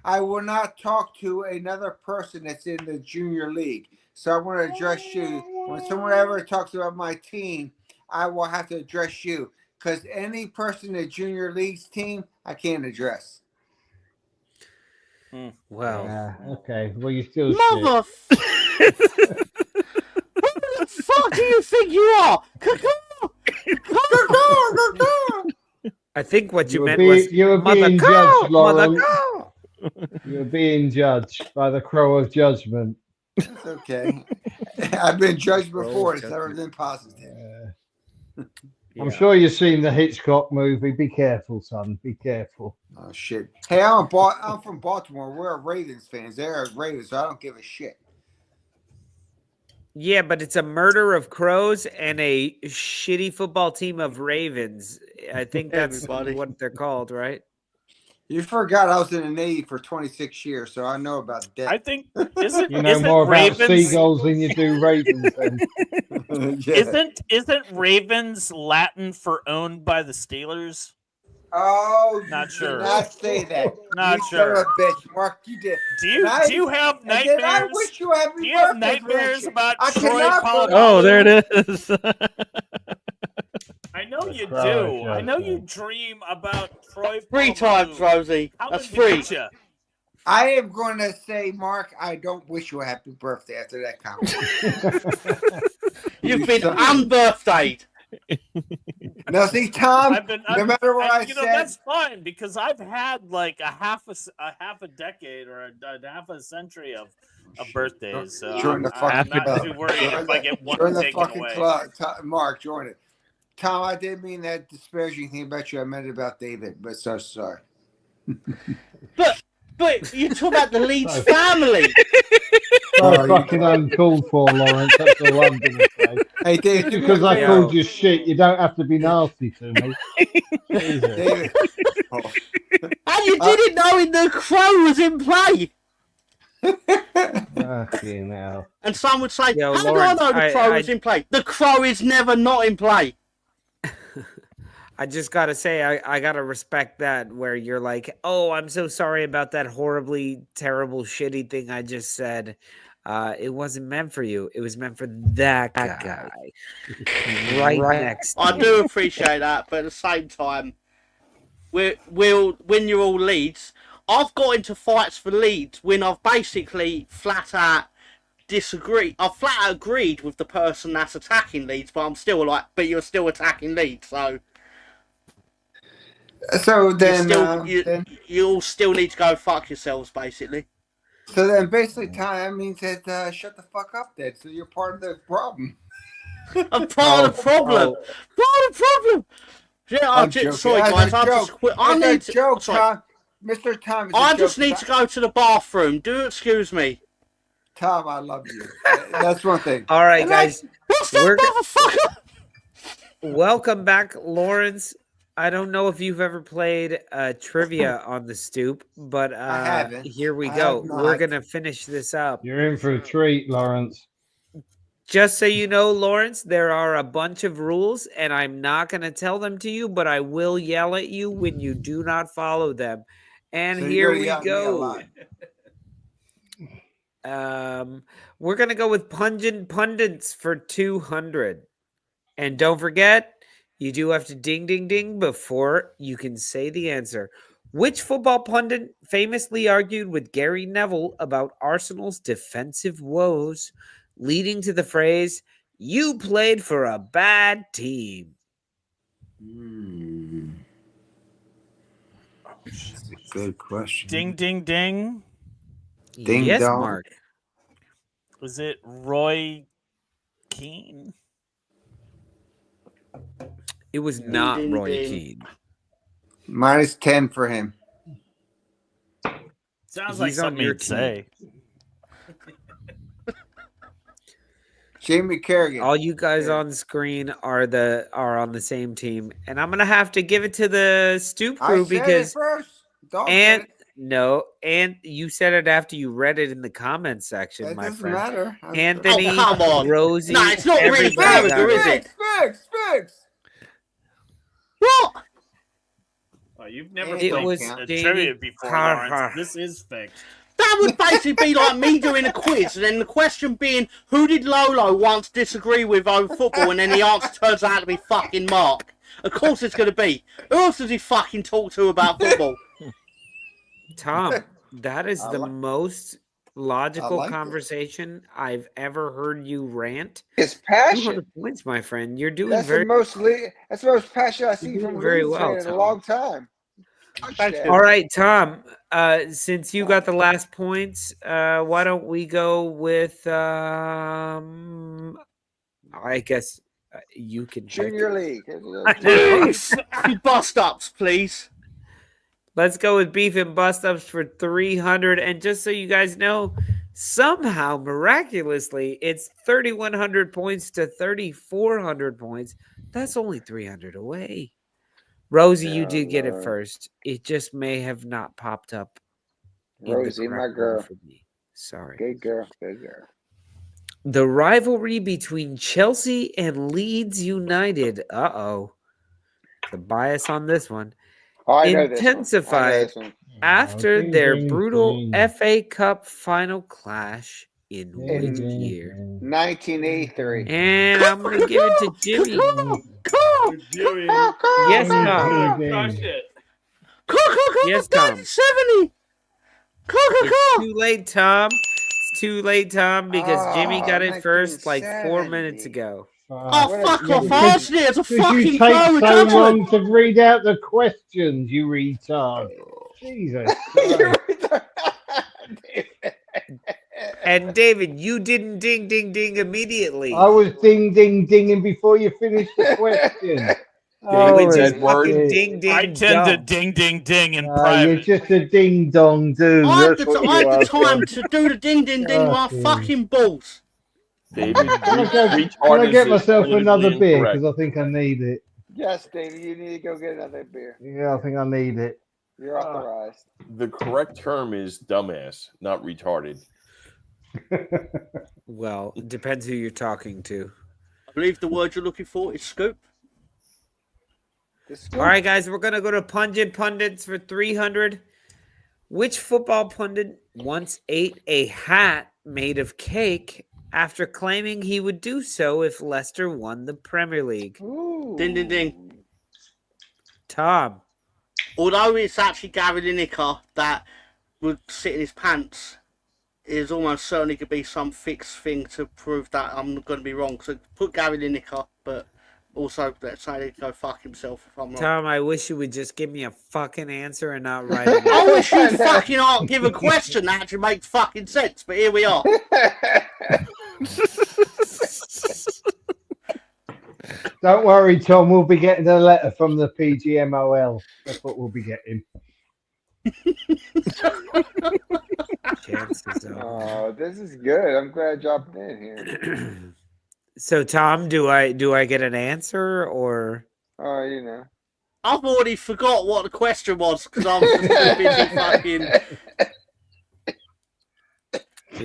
I will not talk to another person that's in the junior league. So I want to address you. When someone ever talks about my team, I will have to address you. Because any person in the junior league's team, I can't address. Well, okay. Well, you still Mother. Who the fuck do you think you are? I think what you meant was you were being judged, Lauren. You were being judged by the crow of judgment. It's okay. I've been judged before. It's Chucky. never been positive. I'm sure you've seen the Hitchcock movie. Be careful, son. Be careful. Oh shit! Hey, I'm from Baltimore. We're Ravens fans. They're Ravens, so I don't give a shit. Yeah, but it's a murder of crows and a shitty football team of Ravens. I think that's what they're called, right? You forgot I was in the Navy for 26 years, so I know about that. I think isn't You know isn't more about Ravens, seagulls than you do ravens. Then. isn't Ravens Latin for owned by the Steelers? Oh, Not you sure. did not say that. Not you sure. Son of a bitch, Mark. You did. Do you have And then I nightmares? wish you happy Do you have birthday, nightmares Grinch. about I Troy cannot Polamalu? Oh, there it is. I know you Right, do. yeah, I know yeah. you dream about Troy. Three times, Polamalu. Rosie. How That's did we three. get ya? I am going to say, Mark, I don't wish you a happy birthday after that comment. You've been unbirthdayed. Now, see, Tom, no matter what I you know, said, that's fine because I've had like a half a decade or a half a century of birthdays. So join I'm, the I'm fucking not club. too worried if I get one Join the taken fucking away. club. Mark, join it. Tom, I didn't mean that disparaging thing about you. I meant it about David, but so sorry. But you talk about the Leeds family. So fucking uncalled for, Lawrence. That's all I'm going to say. Hey, David, Just because I called you shit, you don't have to be nasty to me. Jesus. David. And you didn't know the Crow was in play. Fucking hell. And some would say, Yo, how Lawrence, do I know the Crow is in play? The Crow is never not in play. I just gotta say, I gotta respect that where you're like, oh, I'm so sorry about that horribly terrible shitty thing I just said. It wasn't meant for you. It was meant for that guy. right next to I you. do appreciate that, but at the same time, when you're all Leeds, I've got into fights for Leeds when I've basically flat out disagreed. I've flat out agreed with the person that's attacking Leeds, but I'm still like, but you're still attacking Leeds, so. So then, you all still need to go fuck yourselves, basically. So then, basically, Tom, that means that shut the fuck up, then. So you're part of the problem. I'm part of the problem. Part of the problem. Yeah, I'm just sorry, guys. I just quit. I need to. Joke, Tom. Mr. Tom. I just need to go to the bathroom. Do excuse me. Tom, I love you. That's one thing. All right, guys. What's that motherfucker? Welcome back, Lawrence. I don't know if you've ever played trivia on the Stoop, but I haven't. Here we I go. have not. We're going to finish this up. You're in for a treat, Lawrence. Just so you know, Lawrence, there are a bunch of rules, and I'm not going to tell them to you, but I will yell at you when you do not follow them. And So here you're we yelling at me a go. lot. We're going to go with pungent pundits for 200. And don't forget, you do have to ding, ding, ding before you can say the answer. Which football pundit famously argued with Gary Neville about Arsenal's defensive woes, leading to the phrase, "You played for a bad team"? That's a good question. Ding, ding, ding. Ding yes, dong. Mark. Was it Roy Keane? It was not Ding, Roy ding. Keane. Minus 10 for him. Sounds like He's on something your you'd say. Jamie Kerrigan. All you guys on screen are on the same team, and I'm gonna have to give it to the Stoop I crew said because it first. Dog and said it. no, and you said it after you read it in the comment section, That my doesn't friend. matter. Anthony, Oh, come on. Rosie, No, it's not really everybody fair, got is it. it? Fix. What? Oh, you've never It played was trivia Jamie before, Carr. Lawrence. This is fixed. That would basically be like me doing a quiz, and then the question being, who did Lolo once disagree with over football, and then the answer turns out to be fucking Mark. Of course it's going to be. Who else does he fucking talk to about football? Tom, that is the most logical like it. conversation I've ever heard you rant. It's passion. 200 points, my friend. You're doing That's very the most passion I've seen doing from very Leeds well, fan in a Tom. long time. All right, Tom. Since you got the last points, why don't we go with? I guess you can. Junior League. Please, bust ups, please. Let's go with beef and bust ups for 300. And just so you guys know, somehow miraculously, it's 3,100 points to 3,400 points. That's only 300 away. Rosie, you did get it first. It just may have not popped up. Rosie, my girl. For me. Sorry. Good girl. Good girl. The rivalry between Chelsea and Leeds United. The bias on this one. Intensified after their brutal FA Cup final clash in which year? 1983. And I'm going to give it to Jimmy. Jimmy. Yes, Tom. Yes, Tom. 70. It's too late, Tom. It's too late, Tom, because Jimmy got it first like 4 minutes ago. Oh, fuck off. I asked it as a fucking you take so long to read out the questions, you retard. Jesus Christ. And David, you didn't ding, ding, ding immediately. I was ding, ding, dinging before you finished the question. Ding, ding, I tend to ding, ding, ding in You're private. just a ding dong dude. I had That's the what you are. time to do the ding, ding, ding with my fucking balls. David, Can I get myself another beer? Because I think I need it. Yes, David, you need to go get another beer. Yeah, I think I need it. You're authorized. The correct term is dumbass, not retarded. Well, it depends who you're talking to. I believe the word you're looking for is scoop. All right, guys, we're going to go to Pungent Pundits for 300. Which football pundit once ate a hat made of cake after claiming he would do so if Leicester won the Premier League? Ooh. Ding, ding, ding. Tom. Although it's actually Gary Lineker that would sit in his pants, it is almost certainly going to be some fixed thing to prove that I'm going to be wrong. So put Gary Lineker, but also let's say he go fuck himself if I'm wrong. Tom, I wish you would just give me a fucking answer and not write it. I wish you'd fucking give a question that actually makes fucking sense, but here we are. Don't worry, Tom. We'll be getting a letter from the PGMOL. That's what we'll be getting. Oh, this is good. I'm glad I dropped in here. So, Tom, do I get an answer or? Oh, you know. I've already forgot what the question was because I was just busy fucking.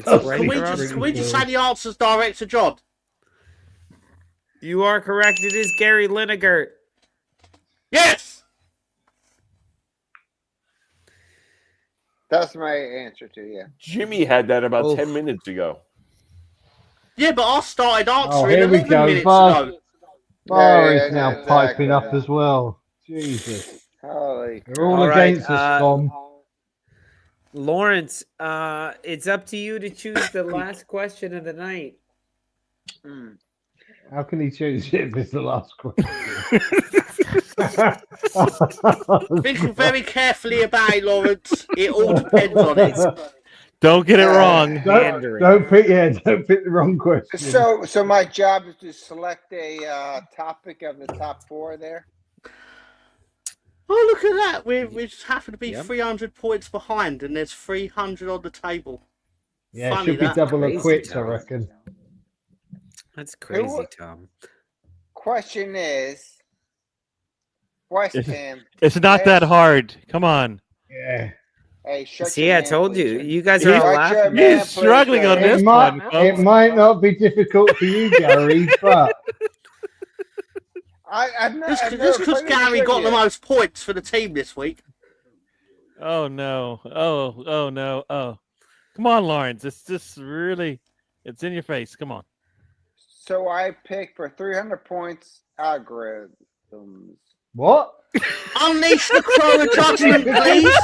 Can we just say the answers direct to John? You are correct. It is Gary Lineker. Yes. That's my answer to you. Jimmy had that about 10 minutes ago. Yeah, but I started answering here we 11 go. minutes Bar ago. is now piping up as well. Jesus. Holy. They're all against us, Tom. Lawrence, it's up to you to choose the last question of the night. How can he choose it if it's the last question? Think very carefully about it, Lawrence. It all depends on it. Don't get it wrong. Don't pick the wrong question. So my job is to select a topic of the top four there. Oh, look at that. We just happen to be 300 points behind, and there's 300 on the table. Yeah, Funny, it should be that. double or Crazy, quits, I Tom. reckon. That's crazy, Tom. Question is, West Ham. It's not that hard. Come on. Yeah. Hey, shut See, your I man, told please, you. sir. You guys are all laughing. He's struggling on this one. It might not be difficult for you, Gary, but Just because Gary got the most points for the team this week. Oh no. Oh no. Oh. Come on, Lawrence. It's just really, it's in your face. Come on. So I picked for 300 points algorithms. What? Unleash the crow of judgment, please.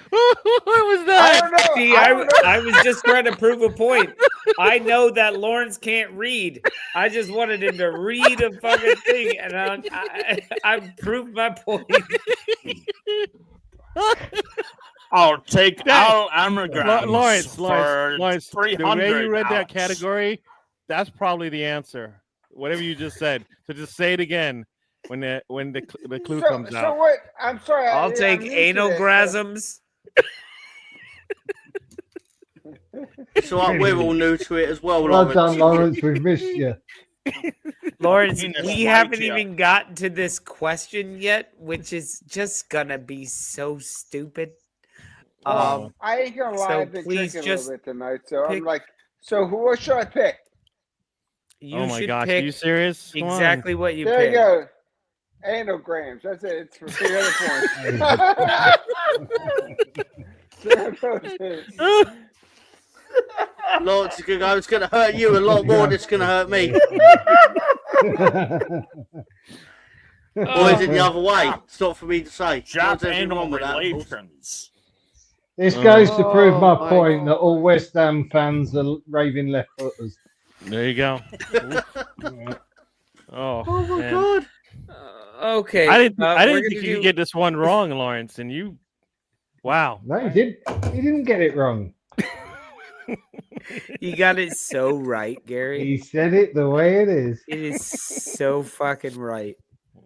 What was that? See, I was just trying to prove a point. I know that Lawrence can't read. I just wanted him to read a fucking thing, and I proved my point. I'll take all anagrams Lawrence, for Lawrence, 300. the way you read that ouch. category, that's probably the answer. Whatever you just said. So just say it again when the clue comes out. So what? I'm sorry. I'll I'm take new to this, anograsms. So we're all new to it as well, Well Lawrence. done, Lawrence. We've missed you. Lawrence, Penis we white haven't tail. even gotten to this question yet, which is just gonna be so stupid. I ain't gonna lie, so I've been please drinking a just little bit tonight, so pick- I'm like, so what should I pick? You Oh my should gosh, are pick you serious? Come on. exactly what you There picked. you go. Anograms. That's it. It's for 300 points. Lawrence is gonna go, it's gonna hurt you a lot more than it's gonna hurt me. Or is it the other way? It's not for me to say. Jap There's anything anal wrong with that, of course. relations. This goes to prove my my point that all West Ham fans are raving left footers. There you go. Oh my man. God. Okay. I didn't we're think gonna you do- could get this one wrong, Lawrence, and you wow. No, he did. He didn't get it wrong. You got it so right, Gary. He said it the way it is. It is so fucking right.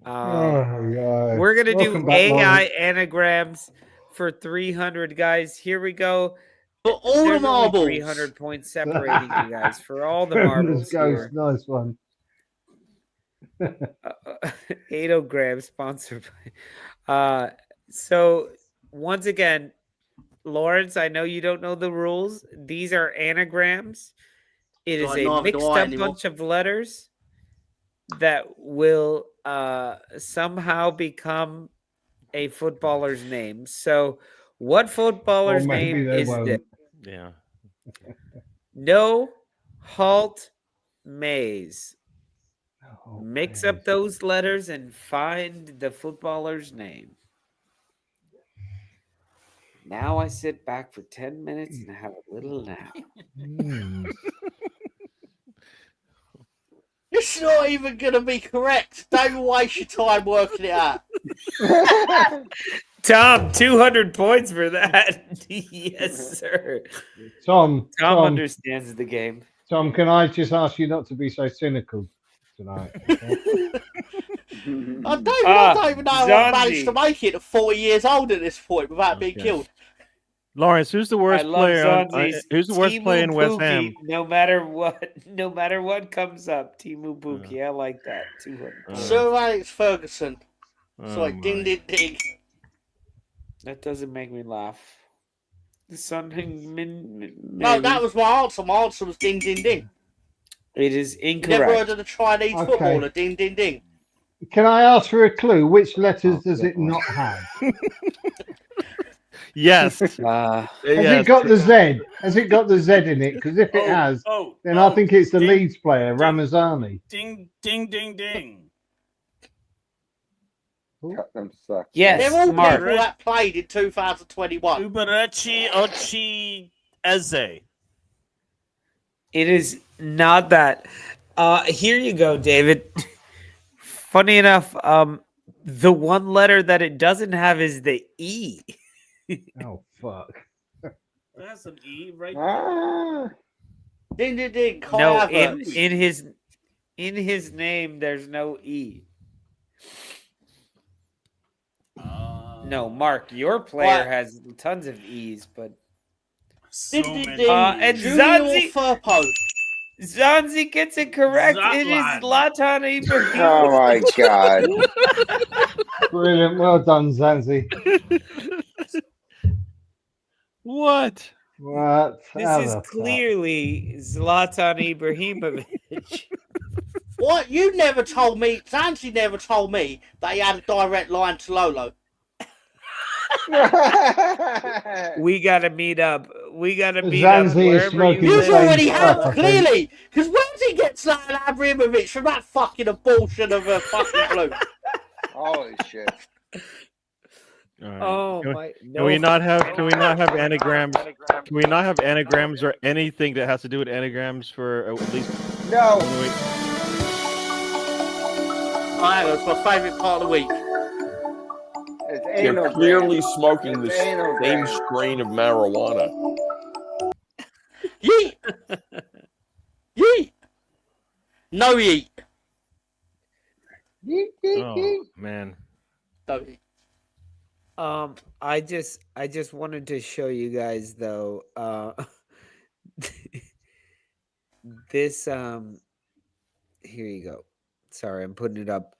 Oh my God. We're gonna Welcome do back, AI Lawrence. anagrams for 300 guys. Here we go. For all the There's only marbles. 300 points separating you guys for all the marbles Let's go. here. Nice one. Adogram sponsored by. So once again, Lawrence, I know you don't know the rules. These are anagrams. It is Right, a neither do mixed I up anymore. bunch of letters that will somehow become a footballer's name. So what footballer's Or maybe name they is won't. this? Yeah. No, halt, maze. Oh, Mix up those letters and find the footballer's name. Now I sit back for 10 minutes and have a little nap. It's not even gonna be correct. Don't waste your time working it out. Tom, 200 points for that. Yes, sir. Tom, Tom understands the game. Tom, can I just ask you not to be so cynical tonight? Okay? I don't even know how I managed to make it at 40 years old at this point without being killed. Lawrence, who's the worst I love player? Zonzi's. Who's the worst Timu player in West Pukki, Ham? No matter what comes up, Timu Pukki. I like that. 200. Sir Alex Ferguson. It's Oh like ding ding ding. That doesn't make me laugh. Something. No, that was my answer. My answer was ding ding ding. It is You incorrect. never heard of the Chinese Okay. footballer ding ding ding? Can I ask for a clue? Which letters does it not have? Yes. Has it got the Z? Has it got the Z in it? Because if it has, then I think it's the Leeds player, Ramazani. Ding, ding, ding, ding. Cut them suck. Yes, They're all Mark. people that played in 2021. Uberechi Ochi Eze. It is not that. Here you go, David. Funny enough, the one letter that it doesn't have is the E. Oh fuck! That's an E right Ah. Ding ding ding. Kai No, Havertz. in his name, there's no E. No, Mark, your player What? has tons of E's, but So Ding ding many. ding. and Junior Zanzi- Firpo. Zanzi gets it correct. It is Zlatan. Zlatan Ibrahimovic. Oh my God. Brilliant, well done, Zanzi. What? What? This How is the fuck? clearly Zlatan Ibrahimovic. What? You never told me. Zanzi never told me that he had a direct line to Lolo. We gotta meet up. We gotta meet up Zanzi is wherever smoking you the You've same live. already stuff, have, I think. clearly. Because where does he get Zlatan Ibrahimovic from that fucking abortion of a fucking blue? Holy shit. All right. Oh Can we- my! Can we not have? Can we not have anagrams? Can we not have anagrams or anything that has to do with anagrams for at least? No. Hang on, it's my favourite part of the week. It's They're anal clearly gland. smoking the It's anal same gland. strain of marijuana. Yeet! Yeet! No yeet! Oh man. No yeet. I just wanted to show you guys though. This here you go. Sorry, I'm putting it up.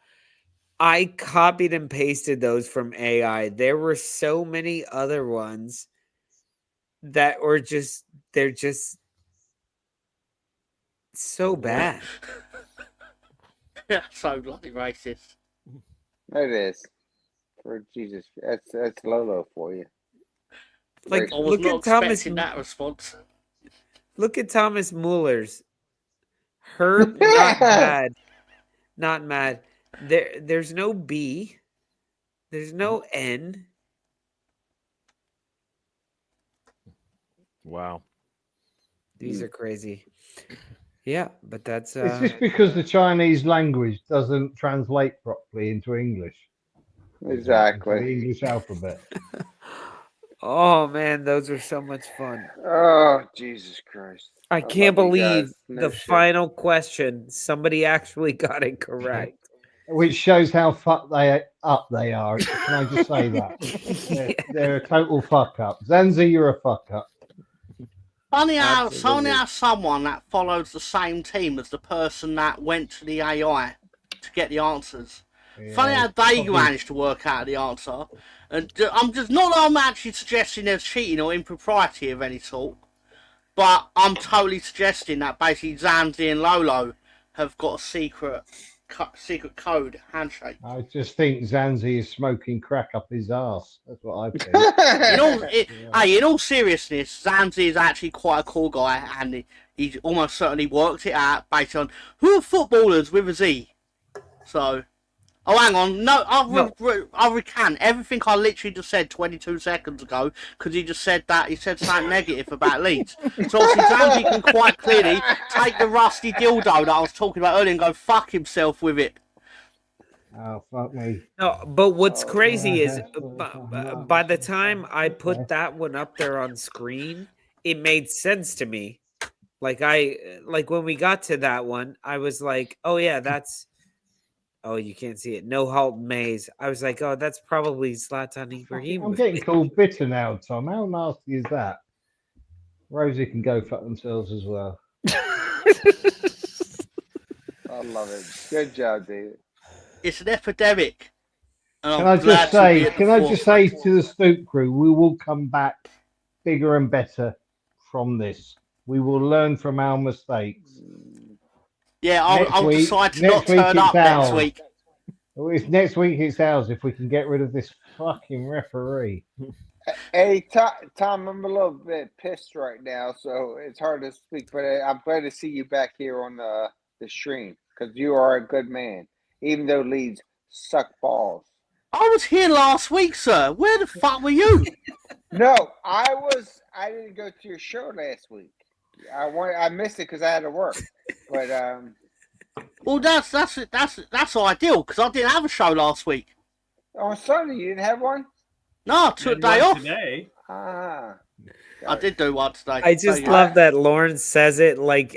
I copied and pasted those from AI. There were so many other ones that were they're just so bad. Yeah, so bloody racist. It is. For Jesus, that's Lolo for you. Like, I was look not at Thomas. expecting that response. Look at Thomas Muller's. Herb, not bad. Not mad. There's no B. There's no N. Wow. These are crazy. Yeah, but that's It's just because the Chinese language doesn't translate properly into English. Exactly. Into the English alphabet. Oh man, those are so much fun. Oh, Jesus Christ. I can't love you believe guys. No the shit. final question. Somebody actually got it correct. Which shows how fucked up they are. Can I just say that? They're a total fuck up. Zanzi, you're a fuck up. Funny how Absolutely. someone that follows the same team as the person that went to the AI to get the answers. Funny how they managed to work out the answer. And I'm just not that I'm actually suggesting there's cheating or impropriety of any sort, but I'm totally suggesting that basically Zanzi and Lolo have got a secret code handshake. I just think Zanzi is smoking crack up his ass. That's what I think. In all seriousness, Zanzi is actually quite a cool guy, and he's almost certainly worked it out based on who are footballers with a Z. So, oh, hang on, no, I'll recant everything I literally just said 22 seconds ago because he just said that he said something negative about Leeds. So obviously Zanzi can quite clearly take the rusty dildo that I was talking about earlier and go fuck himself with it. Oh, fuck me. No, but what's crazy is by the time I put that one up there on screen, it made sense to me. Like when we got to that one, I was like, oh yeah, that's. Oh, you can't see it. No halt maze. I was like, oh, that's probably Zlatan Ibrahimovic. I'm getting called bitter now, Tom. How nasty is that? Rosie can go fuck themselves as well. I love it. Good job, David. It's an epidemic. Can I just say to the Stoop crew, we will come back bigger and better from this. We will learn from our mistakes. Yeah, I'll decide to not turn up next week. Next week it's ours if we can get rid of this fucking referee. Hey, Tom, I'm a little bit pissed right now, so it's hard to speak, but I'm glad to see you back here on the stream because you are a good man, even though Leeds suck balls. I was here last week, sir. Where the fuck were you? No, I didn't go to your show last week. I missed it because I had to work. But well, that's ideal because I didn't have a show last week. On Sunday you didn't have one? No, I took a day off. Today. Ah, I did do one today. I just love that Lawrence says it like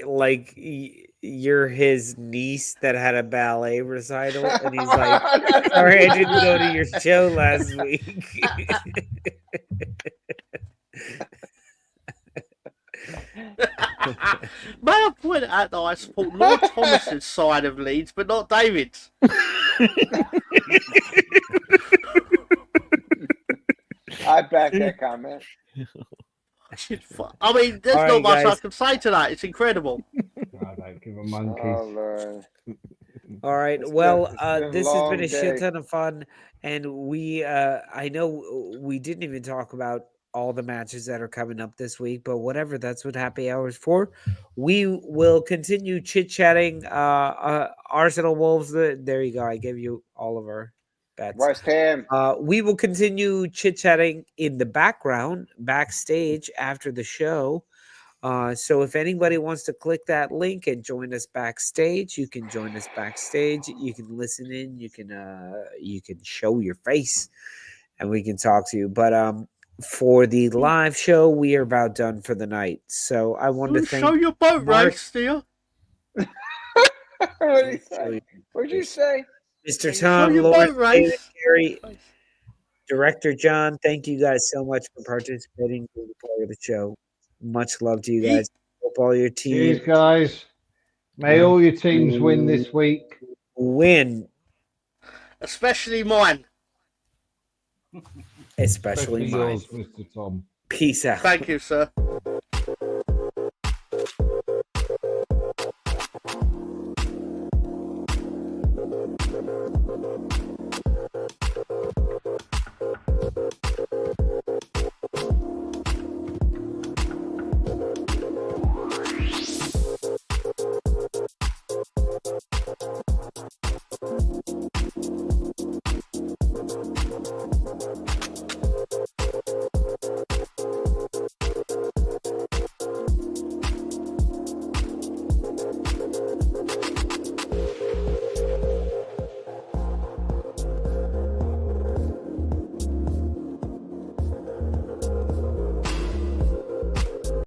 you're his niece that had a ballet recital, and he's like, "Sorry, I didn't go to your show last week." May I point out that I support Lord Thomas's side of Leeds, but not David's. I back that comment. I mean, there's not much I can say to that. It's incredible. I don't give a monkey. Oh, Lord. All right. Well, this has been a shit ton of fun, and we I know we didn't even talk about all the matches that are coming up this week, but whatever, that's what happy hour is for. We will continue chit-chatting. Arsenal Wolves, there you go. I gave you all of our bets. West Ham. We will continue chit-chatting in the background, backstage after the show. So if anybody wants to click that link and join us backstage, you can join us backstage. You can listen in. You can show your face, and we can talk to you. But for the live show, we are about done for the night. So I wanted to thank show your boat Mark. race, dear. What did he say? What'd you say? Mr. Show Tom, your Lawrence, boat David, race. Gary, Director John, thank you guys so much for participating in the part of the show. Much love to you guys. Hope all your teams Cheers, guys. May all your teams win this week. win. Especially mine. Especially mine. yours, Mr. Tom. Peace out. Thank you, sir.